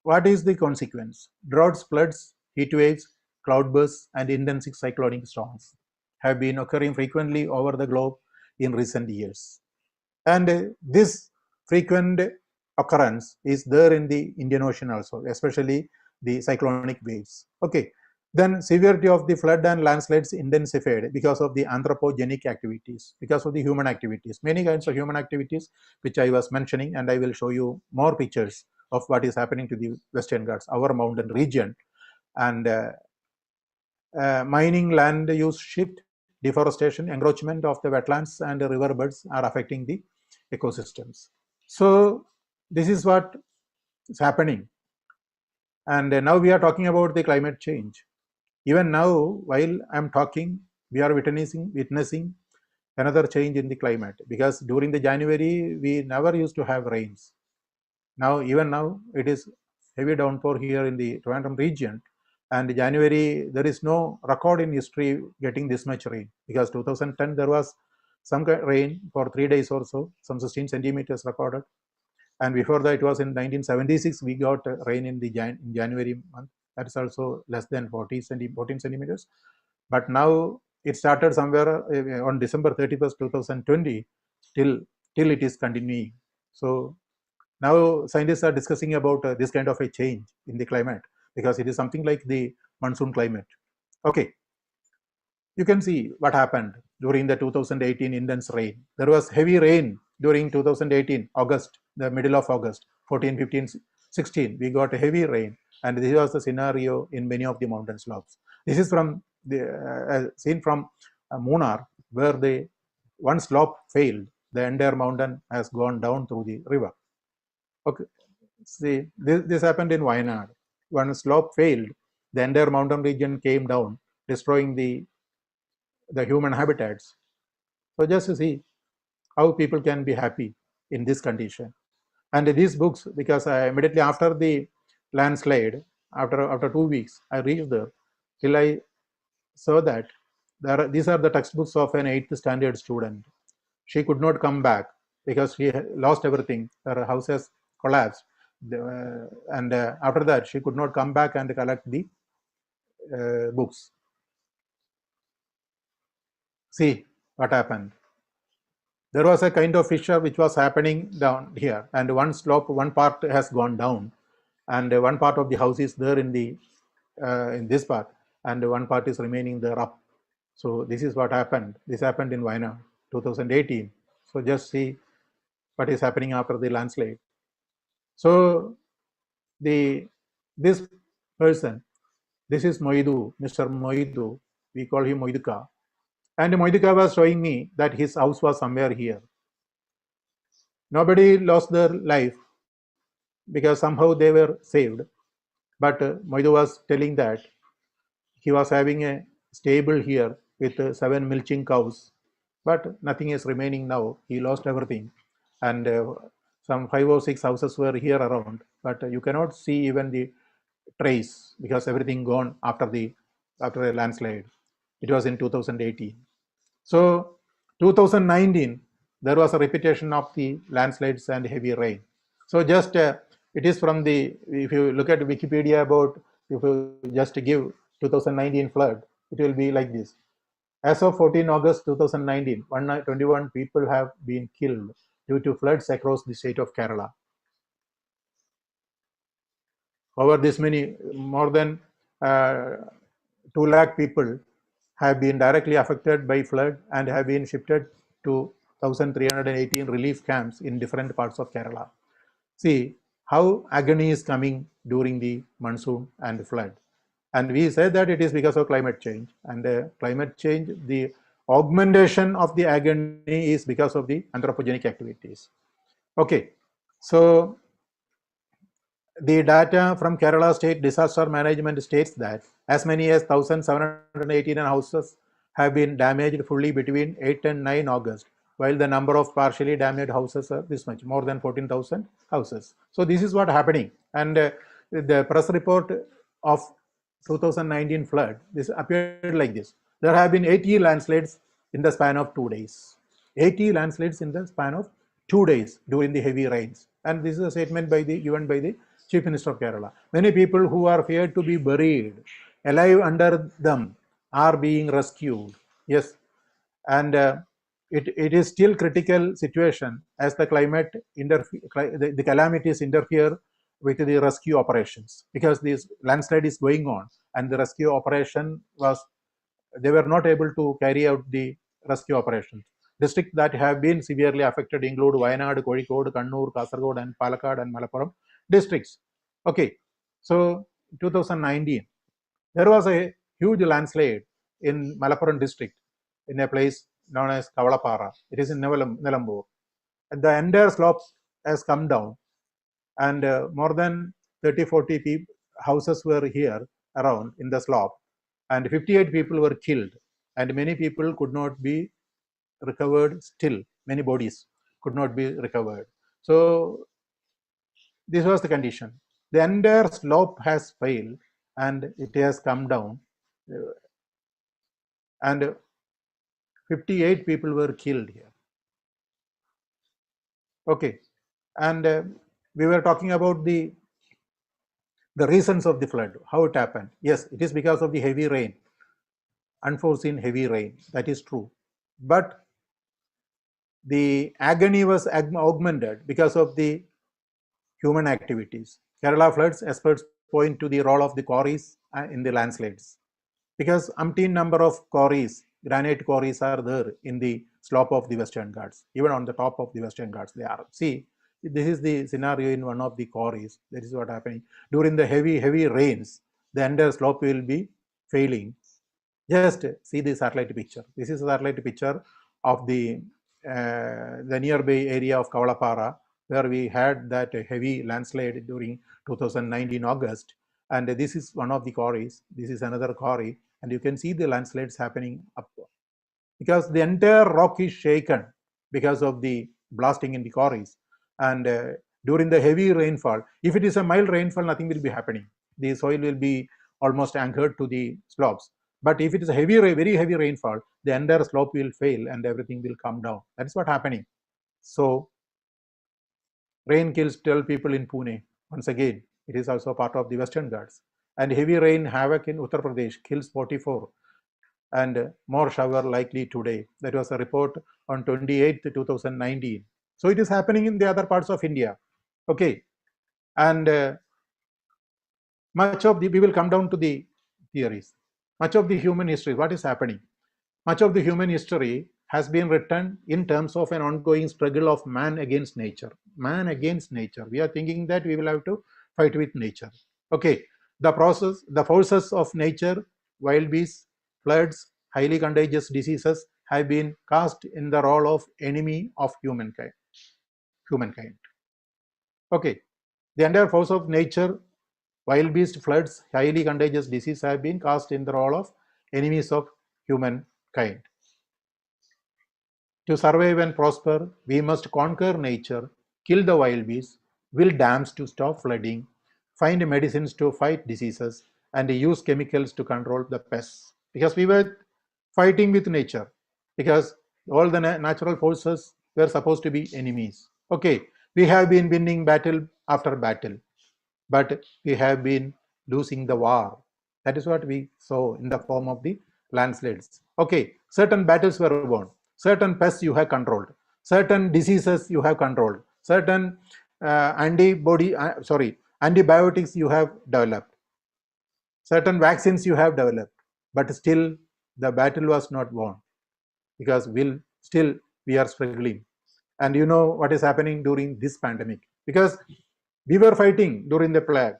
what is the consequence? Droughts, floods, heat waves, cloudbursts, and intense cyclonic storms have been occurring frequently over the globe in recent years. And this frequent occurrence is there in the Indian Ocean also, especially the cyclonic waves. Okay, then severity of the flood and landslides intensified because of the anthropogenic activities, because of the human activities, many kinds of human activities which I was mentioning, and I will show you more pictures of what is happening to the Western Ghats, our mountain region. And mining, land use shift, deforestation, encroachment of the wetlands and the riverbeds are affecting the ecosystems. So this is what is happening. And now we are talking about the climate change. Even now, while I'm talking, we are witnessing another change in the climate, because during the January, we never used to have rains. Now, even now, it is heavy downpour here in the Trivandrum region. And January, there is no record in history getting this much rain, because 2010 there was some rain for 3 days or so, some 16 centimeters recorded. And before that, it was in 1976 we got rain in the January month. That is also less than 14 centimeters. But now it started somewhere on December 31st, 2020, till it is continuing. So now scientists are discussing about this kind of a change in the climate, because it is something like the monsoon climate. Okay, you can see what happened during the 2018 intense rain. There was heavy rain during 2018 August, the middle of August, 14, 15, 16. We got heavy rain, and this was the scenario in many of the mountain slopes. This is from the seen from Munnar, where the one slope failed. The entire mountain has gone down through the river. Okay, see, this happened in Wayanad. One slope failed, the entire mountain region came down, destroying the human habitats. So just to see how people can be happy in this condition. And these books, because I immediately after the landslide, after 2 weeks, I reached there, till I saw that these are the textbooks of an 8th standard student. She could not come back because she lost everything. Her house has collapsed. And after that, she could not come back and collect the books. See what happened. there was a kind of fissure which was happening down here, and one slope, one part has gone down, and one part of the house is there in this part, and one part is remaining there up. So this is what happened. This happened in Wayanad 2018. So just see what is happening after the landslide. So this person, this is Moidu, Mr. Moidu, we call him Moiduka. And Moiduka was showing me that his house was somewhere here. Nobody lost their life because somehow they were saved. But Moidu was telling that he was having a stable here with 7 milching cows, but nothing is remaining now. He lost everything. And some 5 or 6 houses were here around, but you cannot see even the trace because everything gone after a landslide. It was in 2018. So 2019, there was a repetition of the landslides and heavy rain. So just it is from the, if you look at Wikipedia about, if you just give 2019 flood, it will be like this. As of 14 August 2019, 121 people have been killed due to floods across the state of Kerala. Over this many, more than 2 lakh people have been directly affected by flood and have been shifted to 1,318 relief camps in different parts of Kerala. See how agony is coming during the monsoon and flood. And we say that it is because of climate change. And climate change, the augmentation of the agony is because of the anthropogenic activities. Okay, so the data from Kerala State Disaster Management states that as many as 1,718 houses have been damaged fully between 8 and 9 August, while the number of partially damaged houses are this much, more than 14,000 houses. So this is what happening. And the press report of 2019 flood, this appeared like this. There have been 80 landslides in the span of 2 days. 80 landslides in the span of 2 days during the heavy rains. And this is a statement given by the Chief Minister of Kerala. Many people who are feared to be buried alive under them are being rescued. Yes, and it is still critical situation as the the calamities interfere with the rescue operations because this landslide is going on and the rescue operation was, they were not able to carry out the rescue operations. Districts that have been severely affected include Wayanad, Kozhikode, Kannur, Kasaragod, and Palakkad and Malappuram districts. Okay, so 2019, there was a huge landslide in Malappuram district in a place known as Kavalapara. It is in Nilambur. And the entire slope has come down, and more than 30-40 houses were here around in the slope, and 58 people were killed, and many people could not be recovered still. Many bodies could not be recovered. So this was the condition. The entire slope has failed and it has come down, and 58 people were killed here. Okay, and we were talking about the reasons of the flood, how it happened. Yes, it is because of the heavy rain, unforeseen heavy rain. That is true, but the agony was augmented because of the human activities. Kerala floods experts point to the role of the quarries in the landslides because umpteen number of quarries, granite quarries are there in the slope of the Western Ghats, even on the top of the Western Ghats they are. See, this is the scenario in one of the quarries. That is what happening. During the heavy rains, the entire slope will be failing. Just see the satellite picture. This is a satellite picture of the nearby area of Kavalapara, where we had that heavy landslide during 2019 August. And this is one of the quarries. This is another quarry, and you can see the landslides happening up because the entire rock is shaken because of the blasting in the quarries. And during the heavy rainfall, if it is a mild rainfall, nothing will be happening. The soil will be almost anchored to the slopes. But if it is a very heavy rainfall, the entire slope will fail and everything will come down. That is what happening. So rain kills 12 people in Pune. Once again, it is also part of the Western Ghats. And heavy rain havoc in Uttar Pradesh kills 44. and more shower likely today. That was a report on 28th, 2019. So it is happening in the other parts of India. Okay, and much of the, we will come down to the theories. Much of the human history, what is happening? Much of the human history has been written in terms of an ongoing struggle of man against nature. Man against nature. We are thinking that we will have to fight with nature. Okay, the process, the forces of nature, wild beasts, floods, highly contagious diseases have been cast in the role of enemy of humankind. Okay, the entire force of nature, wild beast, floods, highly contagious disease have been cast in the role of enemies of humankind. To survive and prosper, we must conquer nature, kill the wild beasts, build dams to stop flooding, find medicines to fight diseases, and use chemicals to control the pests. Because we were fighting with nature, because all the natural forces were supposed to be enemies. Okay, we have been winning battle after battle, but we have been losing the war. That is what we saw in the form of the landslides. Okay, certain battles were won, certain pests you have controlled, certain diseases you have controlled, certain antibiotics you have developed, certain vaccines you have developed, but still the battle was not won, because still we are struggling. And you know what is happening during this pandemic, because we were fighting during the plague.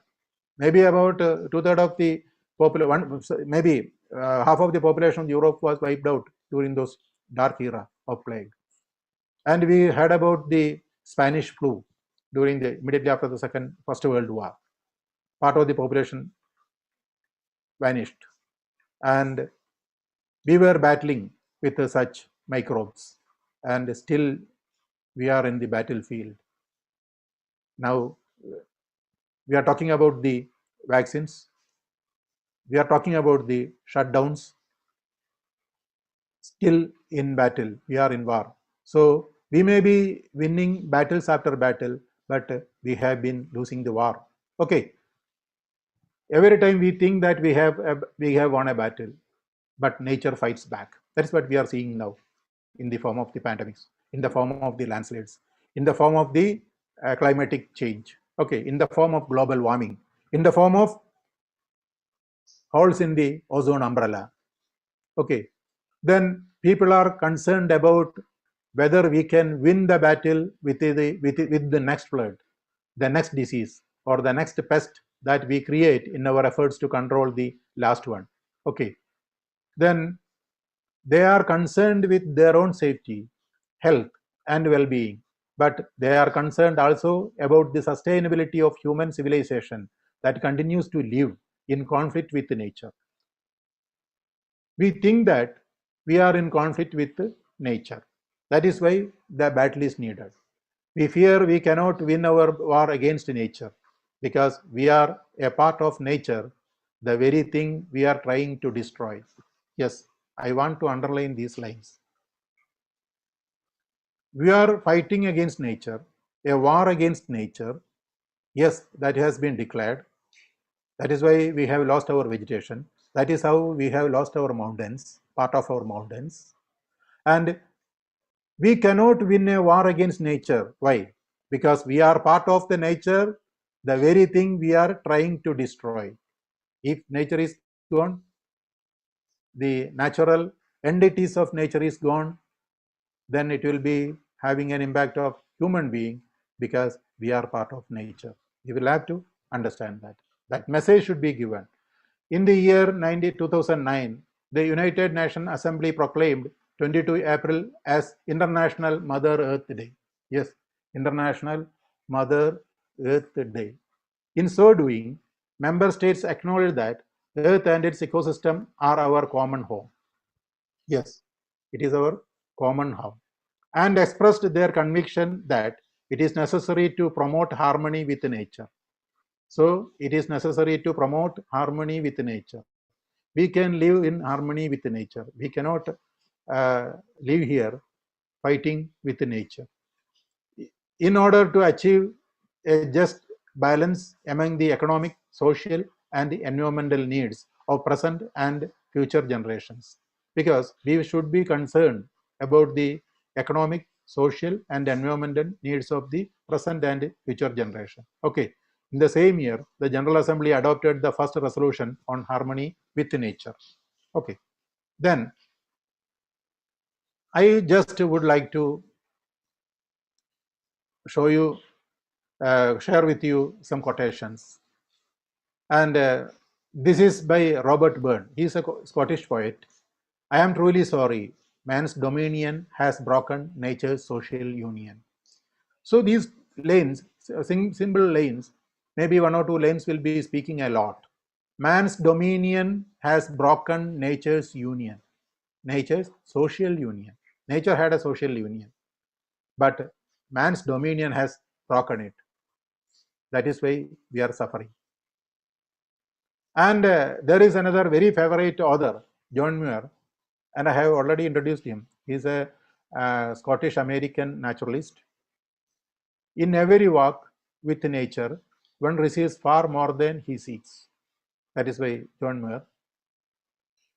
Maybe about two-thirds of the population, maybe half of the population of Europe was wiped out during those dark era of plague. And we heard about the Spanish flu during the immediately after the First World War. Part of the population vanished, and we were battling with such microbes, and still we are in the battlefield. Now we are talking about the vaccines, we are talking about the shutdowns. Still in battle, we are in war. So we may be winning battles after battle, but we have been losing the war. Okay, every time we think that we have won a battle, but nature fights back. That's what we are seeing now in the form of the pandemics, in the form of the landslides, in the form of the climatic change. Okay, in the form of global warming, in the form of holes in the ozone umbrella. Okay, then people are concerned about whether we can win the battle with the next flood, the next disease, or the next pest that we create in our efforts to control the last one. Okay, then they are concerned with their own safety, health, and well-being, but they are concerned also about the sustainability of human civilization that continues to live in conflict with nature. We think that we are in conflict with nature. That is why the battle is needed. We fear we cannot win our war against nature, because we are a part of nature, the very thing we are trying to destroy. Yes, I want to underline these lines. We are fighting against nature, a war against nature. Yes, that has been declared. That is why we have lost our vegetation. That is how we have lost our mountains, part of our mountains. And we cannot win a war against nature. Why? Because we are part of the nature, the very thing we are trying to destroy. If nature is gone, the natural entities of nature is gone, then it will be having an impact of human being, because we are part of nature. You will have to understand that. That message should be given. In the year 2009, the United Nations Assembly proclaimed 22 April as International Mother Earth Day. Yes, International Mother Earth Day. In so doing, member states acknowledge that Earth and its ecosystem are our common home. Yes, it is our common home. And expressed their conviction that it is necessary to promote harmony with nature. So it is necessary to promote harmony with nature. We can live in harmony with nature. We cannot live here fighting with nature. In order to achieve a just balance among the economic, social, and the environmental needs of present and future generations. because we should be concerned about the economic, social, and environmental needs of the present and future generation. Okay. In the same year, the General Assembly adopted the first resolution on harmony with nature. Okay. Then I just would like to show you, share with you some quotations. And this is by Robert Burns. He is a Scottish poet. I am truly sorry. Man's dominion has broken nature's social union. So these lanes, simple lanes, maybe one or two lanes will be speaking a lot. Man's dominion has broken nature's union, nature's social union. Nature had a social union, but man's dominion has broken it. That is why we are suffering. And there is another very favorite author, John Muir, and I have already introduced him. He is a Scottish American naturalist. In every walk with nature, one receives far more than he seeks. That is why John Muir.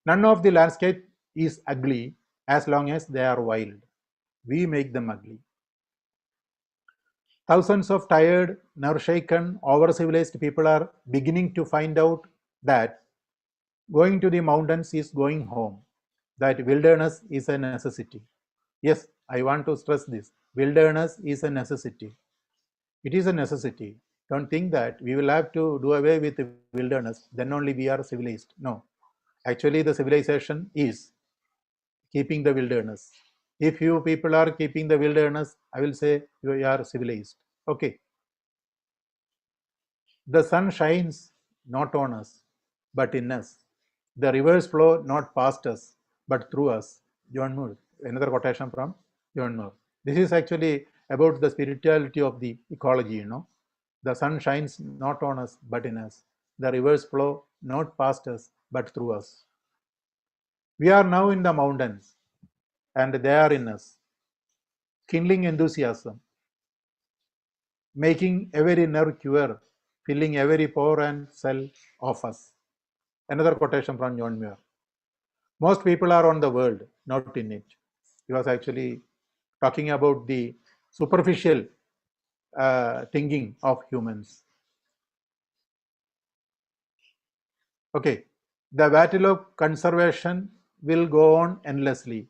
None of the landscape is ugly as long as they are wild. We make them ugly. Thousands of tired, nerve-shaken, over-civilized people are beginning to find out that going to the mountains is going home, that wilderness is a necessity. Yes, I want to stress this. Wilderness is a necessity. It is a necessity. Don't think that we will have to do away with the wilderness, then only we are civilized. No. Actually, the civilization is keeping the wilderness. If you people are keeping the wilderness, I will say you are civilized. Okay. The sun shines not on us, but in us. The rivers flow not past us, but through us. John Moore. Another quotation from John Moore. This is actually about the spirituality of the ecology, you know. The sun shines not on us, but in us. The rivers flow not past us, but through us. We are now in the mountains, and they are in us, kindling enthusiasm, making every nerve quiver, filling every pore and cell of us. Another quotation from John Muir. Most people are on the world, not in it. He was actually talking about the superficial thinking of humans. Okay, the battle of conservation will go on endlessly.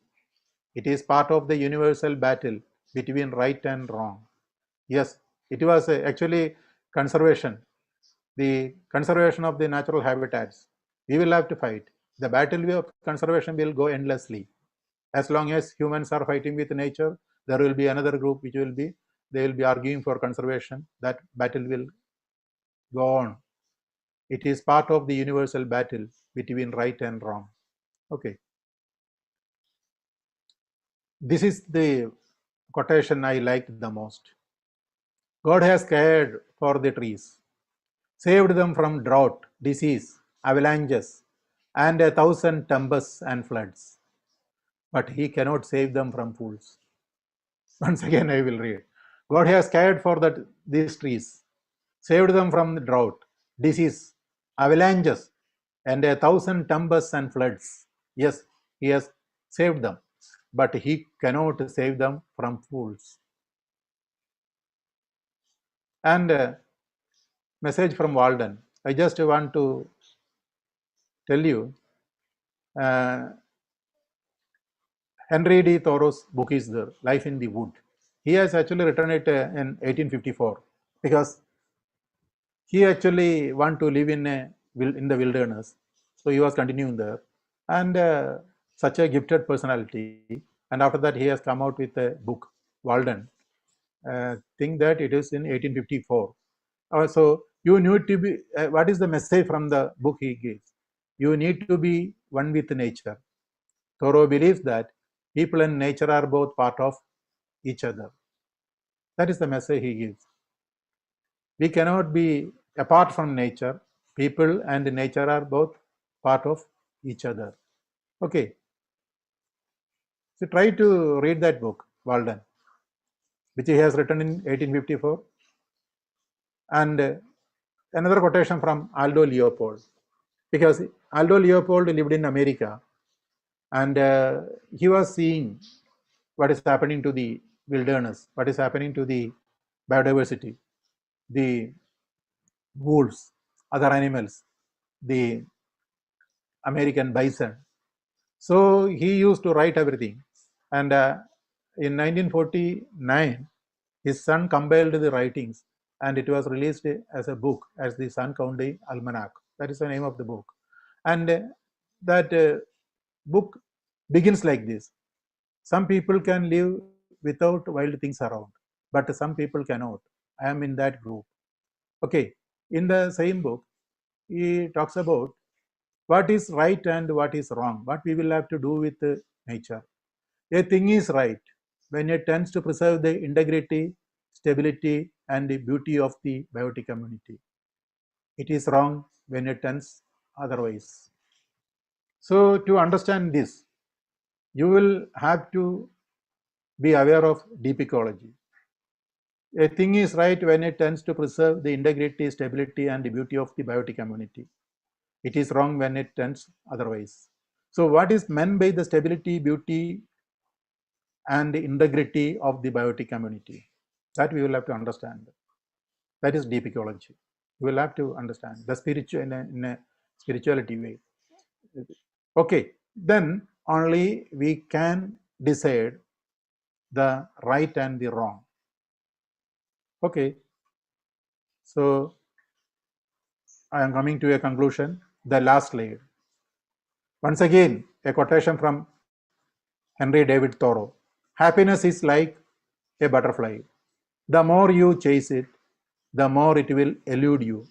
It is part of the universal battle between right and wrong. Yes, it was actually conservation, the conservation of the natural habitats. We will have to fight. The battle of conservation will go endlessly. As long as humans are fighting with nature, there will be another group which will be, they will be arguing for conservation. That battle will go on. It is part of the universal battle between right and wrong. Okay. This is the quotation I liked the most. God has cared for the trees, saved them from drought, disease, avalanches, and 1,000 tempests and floods. But he cannot save them from fools. Once again, I will read. God has cared for these trees, saved them from the drought, disease, avalanches, and 1,000 tempests and floods. Yes, he has saved them, but he cannot save them from fools. And message from Walden. I just want to tell you, Henry D. Thoreau's book is there, Life in the Wood. He has actually written it in 1854 because he actually want to live in the wilderness. So he was continuing there. And such a gifted personality. And after that, he has come out with a book, Walden. Think that it is in 1854. So you need to be, what is the message from the book he gives? You need to be one with nature. Thoreau believes that people and nature are both part of each other. That is the message he gives. We cannot be apart from nature. People and nature are both part of each other. Okay. So try to read that book, Walden, which he has written in 1854. And another quotation from Aldo Leopold, because Aldo Leopold lived in America and he was seeing what is happening to the wilderness, what is happening to the biodiversity, the wolves, other animals, the American bison. So he used to write everything. And in 1949, his son compiled the writings and it was released as a book, as the Sun County Almanac. That is the name of the book. And that book begins like this: some people can live without wild things around, but some people cannot. I am in that group. Okay. In the same book, he talks about what is right and what is wrong, what we will have to do with nature. A thing is right when it tends to preserve the integrity, stability, and the beauty of the biotic community. It is wrong when it tends otherwise. So, to understand this, you will have to be aware of deep ecology. A thing is right when it tends to preserve the integrity, stability, and the beauty of the biotic community. It is wrong when it tends otherwise. So, what is meant by the stability, beauty, and the integrity of the biotic community? That we will have to understand. That is deep ecology. You will have to understand the spiritual in a spirituality way. Okay, then only we can decide the right and the wrong. Okay, so I am coming to a conclusion. The last slide. Once again, a quotation from Henry David Thoreau. Happiness is like a butterfly. The more you chase it, the more it will elude you.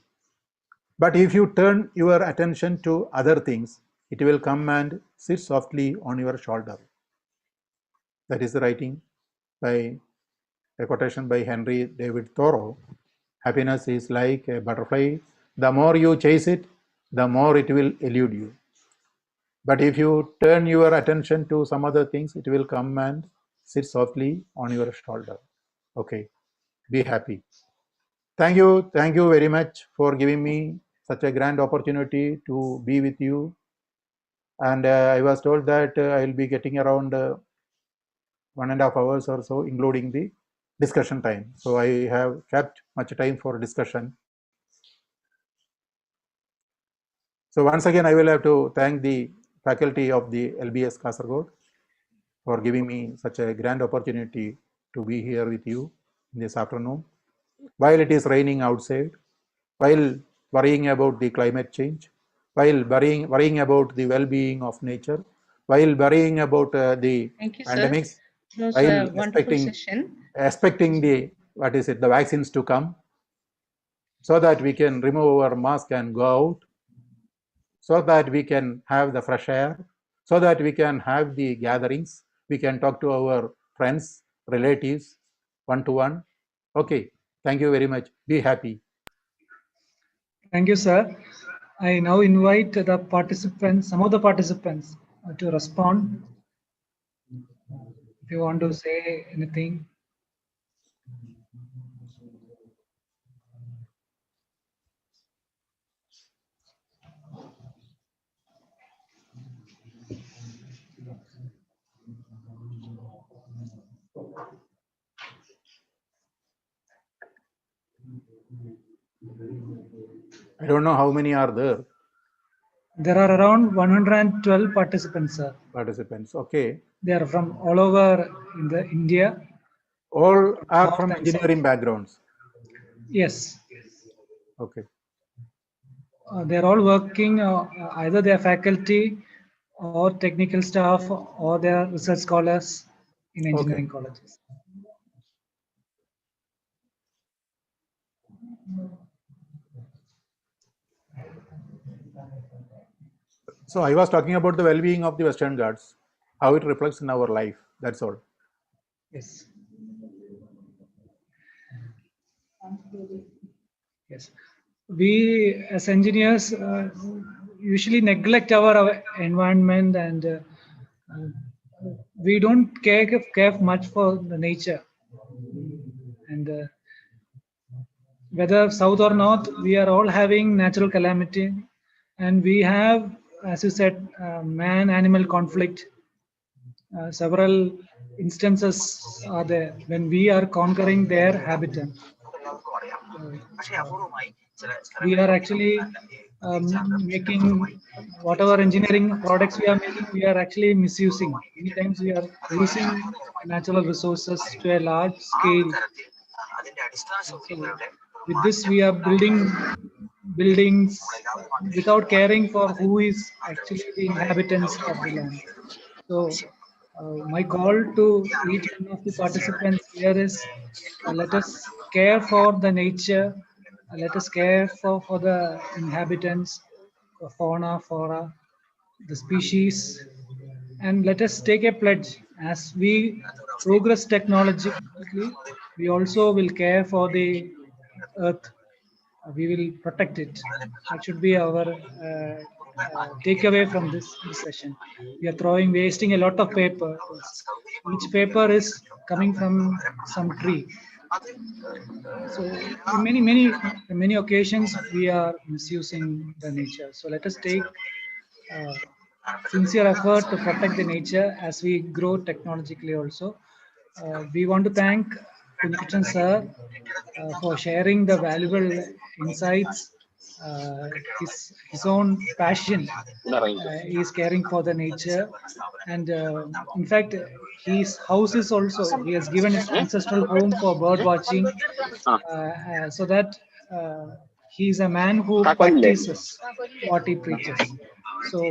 But if you turn your attention to other things, it will come and sit softly on your shoulder. That is the writing by a quotation by Henry David Thoreau. Happiness is like a butterfly. The more you chase it, the more it will elude you. But if you turn your attention to some other things, it will come and sit softly on your shoulder. Okay, be happy. Thank you very much for giving me such a grand opportunity to be with you. And I was told that I will be getting around 1.5 hours or so, including the discussion time. So I have kept much time for discussion. So once again, I will have to thank the faculty of the LBS Kasaragod for giving me such a grand opportunity to be here with you this afternoon. While it is raining outside, while worrying about the climate change, while worrying about the well-being of nature, while worrying about the pandemics, It was while a wonderful session. expecting the the vaccines to come, so that we can remove our mask and go out, so that we can have the fresh air, so that we can have the gatherings, we can talk to our friends, relatives, one-to-one. Okay, thank you very much. Be happy. Thank you, sir. I now invite the participants, some of the participants, to respond. If you want to say anything. I don't know how many are there. There are around 112 participants, sir. Participants, okay. They are from all over in the India. All are North from and engineering south. backgrounds. Yes. Okay. They are all working, either they are faculty or technical staff or they are research scholars in engineering colleges. So I was talking about the well-being of the Western Ghats, how it reflects in our life. That's all. Yes. Yes. We as engineers usually neglect our environment and we don't care much for the nature. And whether south or north, we are all having natural calamity, and we have as you said, man-animal conflict. Several instances are there when we are conquering their habitat. We are actually making whatever engineering products we are making, we are actually misusing. Many times we are using natural resources to a large scale. So with this, we are building buildings without caring for who is actually the inhabitants of the land. So my call to each one of the participants here is let us care for the nature, let us care for the inhabitants, fauna, flora, the species, and let us take a pledge as we progress technologically, we also will care for the earth. We will protect it. That should be our takeaway from this session. We are wasting a lot of paper. Each paper is coming from some tree. So in many occasions we are misusing the nature. So let us take sincere effort to protect the nature as we grow technologically also. We want to thank Kunjikrishan sir for sharing the valuable insights, his own passion. He is caring for the nature, and in fact, his house is also, he has given his ancestral home for bird watching, so that he is a man who practices what he preaches. So,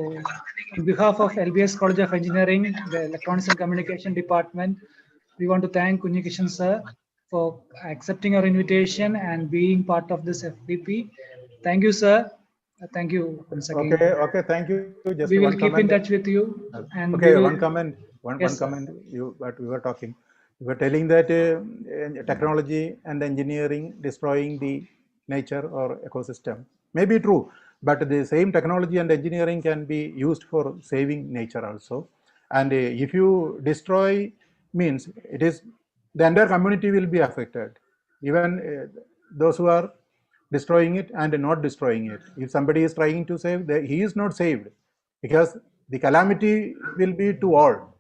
on behalf of LBS College of Engineering, the Electronics and Communication Department, we want to thank Kunjikrishan sir for accepting our invitation and being part of this FDP. Thank you, sir. Thank you once again. Okay, thank you. Just We one will comment. keep in touch with you. And Okay, we will, one comment. One comment. What we were talking. We were telling that technology and engineering destroying the nature or ecosystem may be true, but the same technology and engineering can be used for saving nature also. And if you destroy, means it is the entire community will be affected. Even those who are destroying it and not destroying it. If somebody is trying to save, he is not saved, because the calamity will be to all.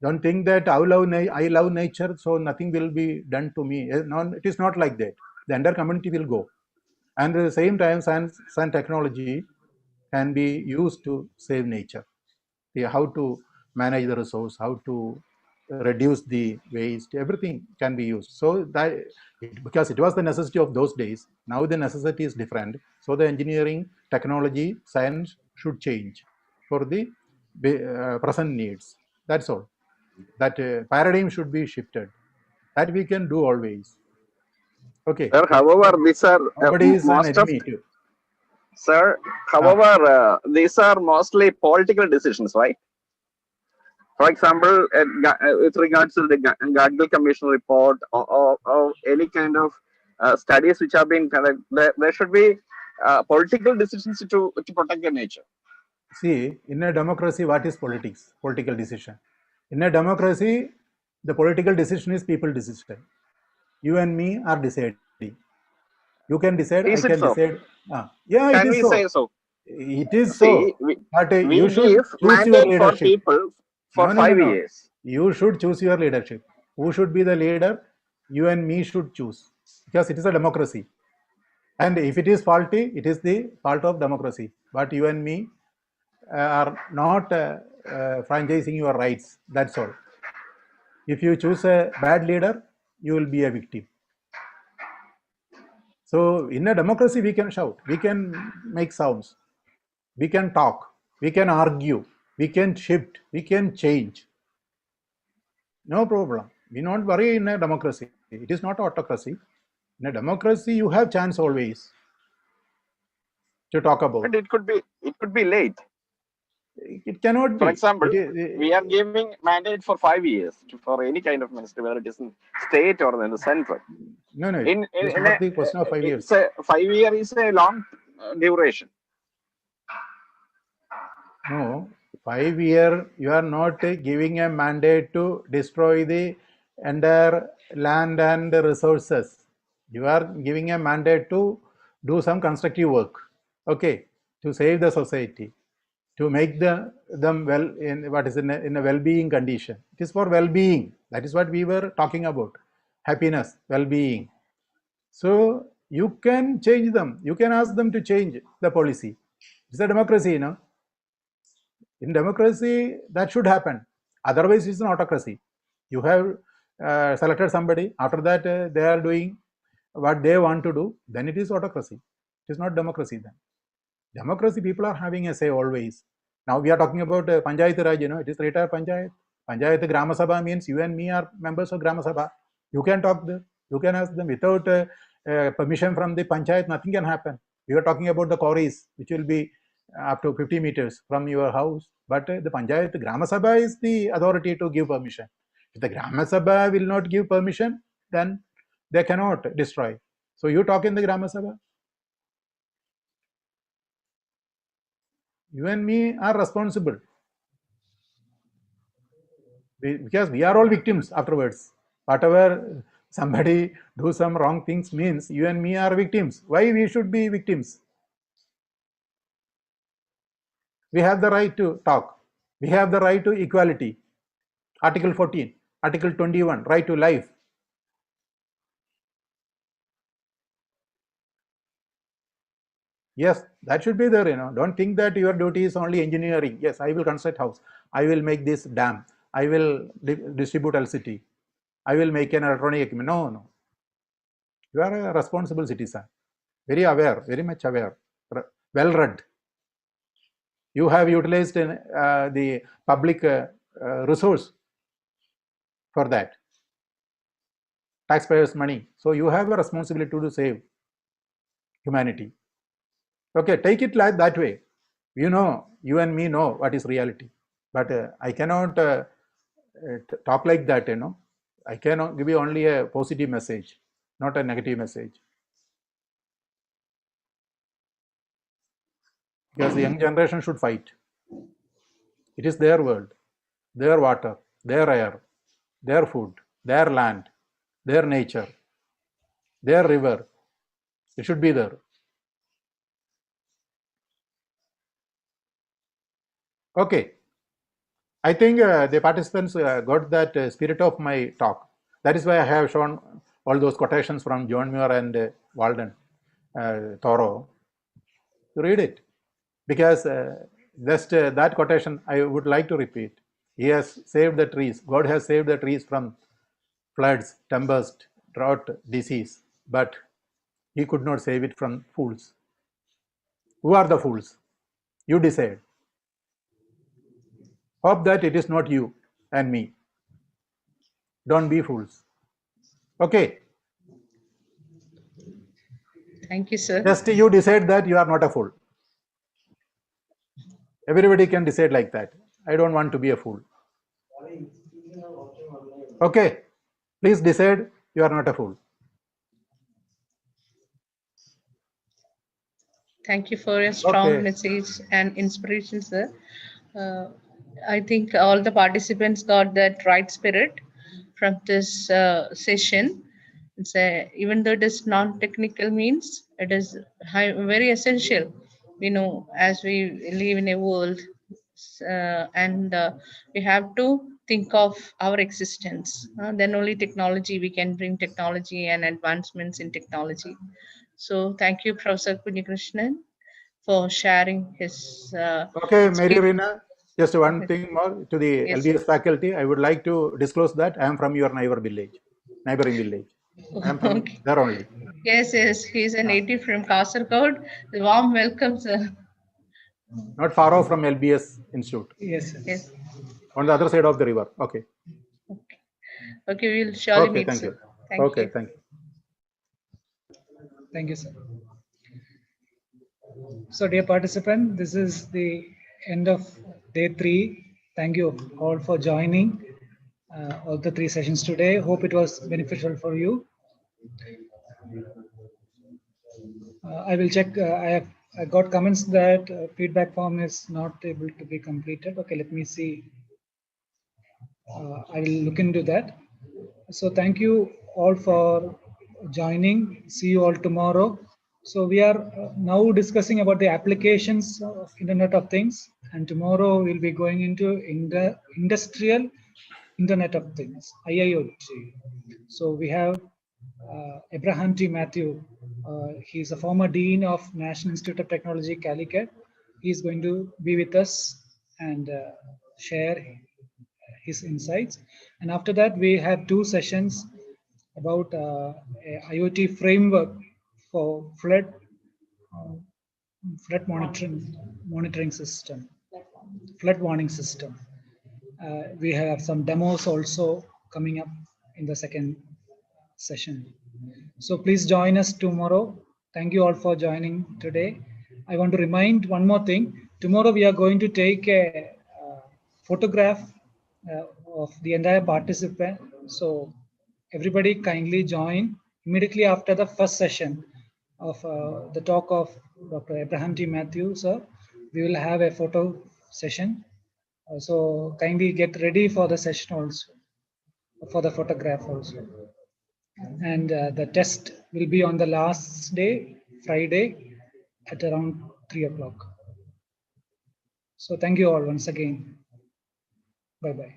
Don't think that I love nature, so nothing will be done to me. No, it is not like that. The entire community will go. And at the same time, science and technology can be used to save nature. How to manage the resource, how to reduce the waste, everything can be used. So that because it was the necessity of those days, now the necessity is different. So the engineering, technology, science should change for the present needs. That's all. That paradigm should be shifted. That we can do always. Okay. Sir, however, these are Nobody is an most of, enemy to. sir, however, these are mostly political decisions, right? For example, with regards to the Gadgil Commission report or any kind of studies which have been conducted, there should be political decisions to protect the nature. See, in a democracy, what is politics? Political decision. In a democracy, the political decision is people decision. You and me are deciding. You can decide, Is I it can so? decide. Yeah, it Can is we so. say so? It is See, so. But we you should give choose your mandate for leadership. people for No, 5 no. years. You should choose your leadership. Who should be the leader? You and me should choose, because it is a democracy. And if it is faulty, it is the fault of democracy. But you and me are not franchising your rights. That's all. If you choose a bad leader, you will be a victim. So in a democracy, we can shout, we can make sounds, we can talk, we can argue, we can shift, we can change. No problem. We not worry in a democracy. It is not autocracy. In a democracy, you have chance always to talk about. But it could be late. It cannot be. For example, we are giving mandate for 5 years for any kind of ministry, whether it is in state or in the central. No, it's not the question of 5 years. 5 years is a long duration. No, 5 year, you are not giving a mandate to destroy the entire land and resources. You are giving a mandate to do some constructive work, okay, to save the society. to make them well in what is in a well-being condition. It is for well-being. That is what we were talking about. Happiness, well-being. So you can change them. You can ask them to change the policy. It's a democracy, you know. In democracy, that should happen. Otherwise, it's an autocracy. You have selected somebody. After that, they are doing what they want to do. Then it is autocracy. It is not democracy then. Democracy, people are having a say always. Now we are talking about Panchayat Raj, you know, it is retired Panchayat. Panchayat Grama Sabha means you and me are members of Grama Sabha. You can talk there. You can ask them. Without permission from the Panchayat, nothing can happen. We are talking about the quarries, which will be up to 50 meters from your house. But the Panchayat Grama Sabha is the authority to give permission. If the Grama Sabha will not give permission, then they cannot destroy. So you talk in the Grama Sabha. You and me are responsible because we are all victims afterwards. Whatever somebody do some wrong things means you and me are victims. Why we should be victims? We have the right to talk. We have the right to equality. Article 14, Article 21, right to life. Yes, that should be there, you know. Don't think that your duty is only engineering. Yes, I will construct house. I will make this dam. I will distribute electricity. I will make an electronic equipment. No, no. You are a responsible citizen, very aware, very much aware, well read. You have utilized the public resource for that, taxpayers' money. So you have a responsibility to save humanity. Okay, take it like that way. You know, you and me know what is reality. But I cannot talk like that, you know. I cannot give you only a positive message, not a negative message. Because the young generation should fight. It is their world, their water, their air, their food, their land, their nature, their river. It should be there. Okay. I think the participants got that spirit of my talk. That is why I have shown all those quotations from John Muir and Walden, Thoreau. Read it. Because just that quotation I would like to repeat. He has saved the trees. God has saved the trees from floods, tempest, drought, disease. But he could not save it from fools. Who are the fools? You decide. Hope that it is not you and me. Don't be fools. Okay. Thank you, sir. Just you decide that you are not a fool. Everybody can decide like that. I don't want to be a fool. Okay. Please decide you are not a fool. Thank you for your strong Okay. message and inspiration, sir. I think all the participants got that right spirit from this session. It's even though it is non-technical means, it is very essential. You know, as we live in a world, and we have to think of our existence. Then only technology, we can bring technology and advancements in technology. So thank you, Professor Punyakrishnan, for sharing his Okay, Mary experience. Rina, just one thing more to the Yes. LBS faculty. I would like to disclose that I am from your neighboring village. I am from Okay. there only. Yes, yes, he's a native from Kasargod. Warm welcome, sir. Not far off from LBS Institute. Yes, sir. Yes. On the other side of the river. Okay. Okay. Okay, we'll surely Okay, meet, thank sir. you. Thank Okay, you. thank you. Thank you, sir. So, dear participant, this is the end of day 3. Thank you all for joining all the 3 sessions today. Hope it was beneficial for you. I will check. I got comments that feedback form is not able to be completed. Okay, let me see. I will look into that. So thank you all for joining. See you all tomorrow. So we are now discussing about the applications of Internet of Things, and tomorrow we'll be going into industrial Internet of Things, IIoT. So we have Abraham T. Matthew. He's a former Dean of National Institute of Technology, Calicut. He's going to be with us and share his insights. And after that, we have 2 sessions about a IoT framework for flood monitoring system, flood warning system. We have some demos also coming up in the second session. So please join us tomorrow. Thank you all for joining today. I want to remind one more thing. Tomorrow we are going to take a photograph of the entire participant. So everybody kindly join immediately after the first session of the talk of Dr. Abraham T. Matthew, sir. We will have a photo session. So kindly get ready for the session also, for the photograph also. And the test will be on the last day, Friday, at around 3 o'clock. So thank you all once again. Bye-bye.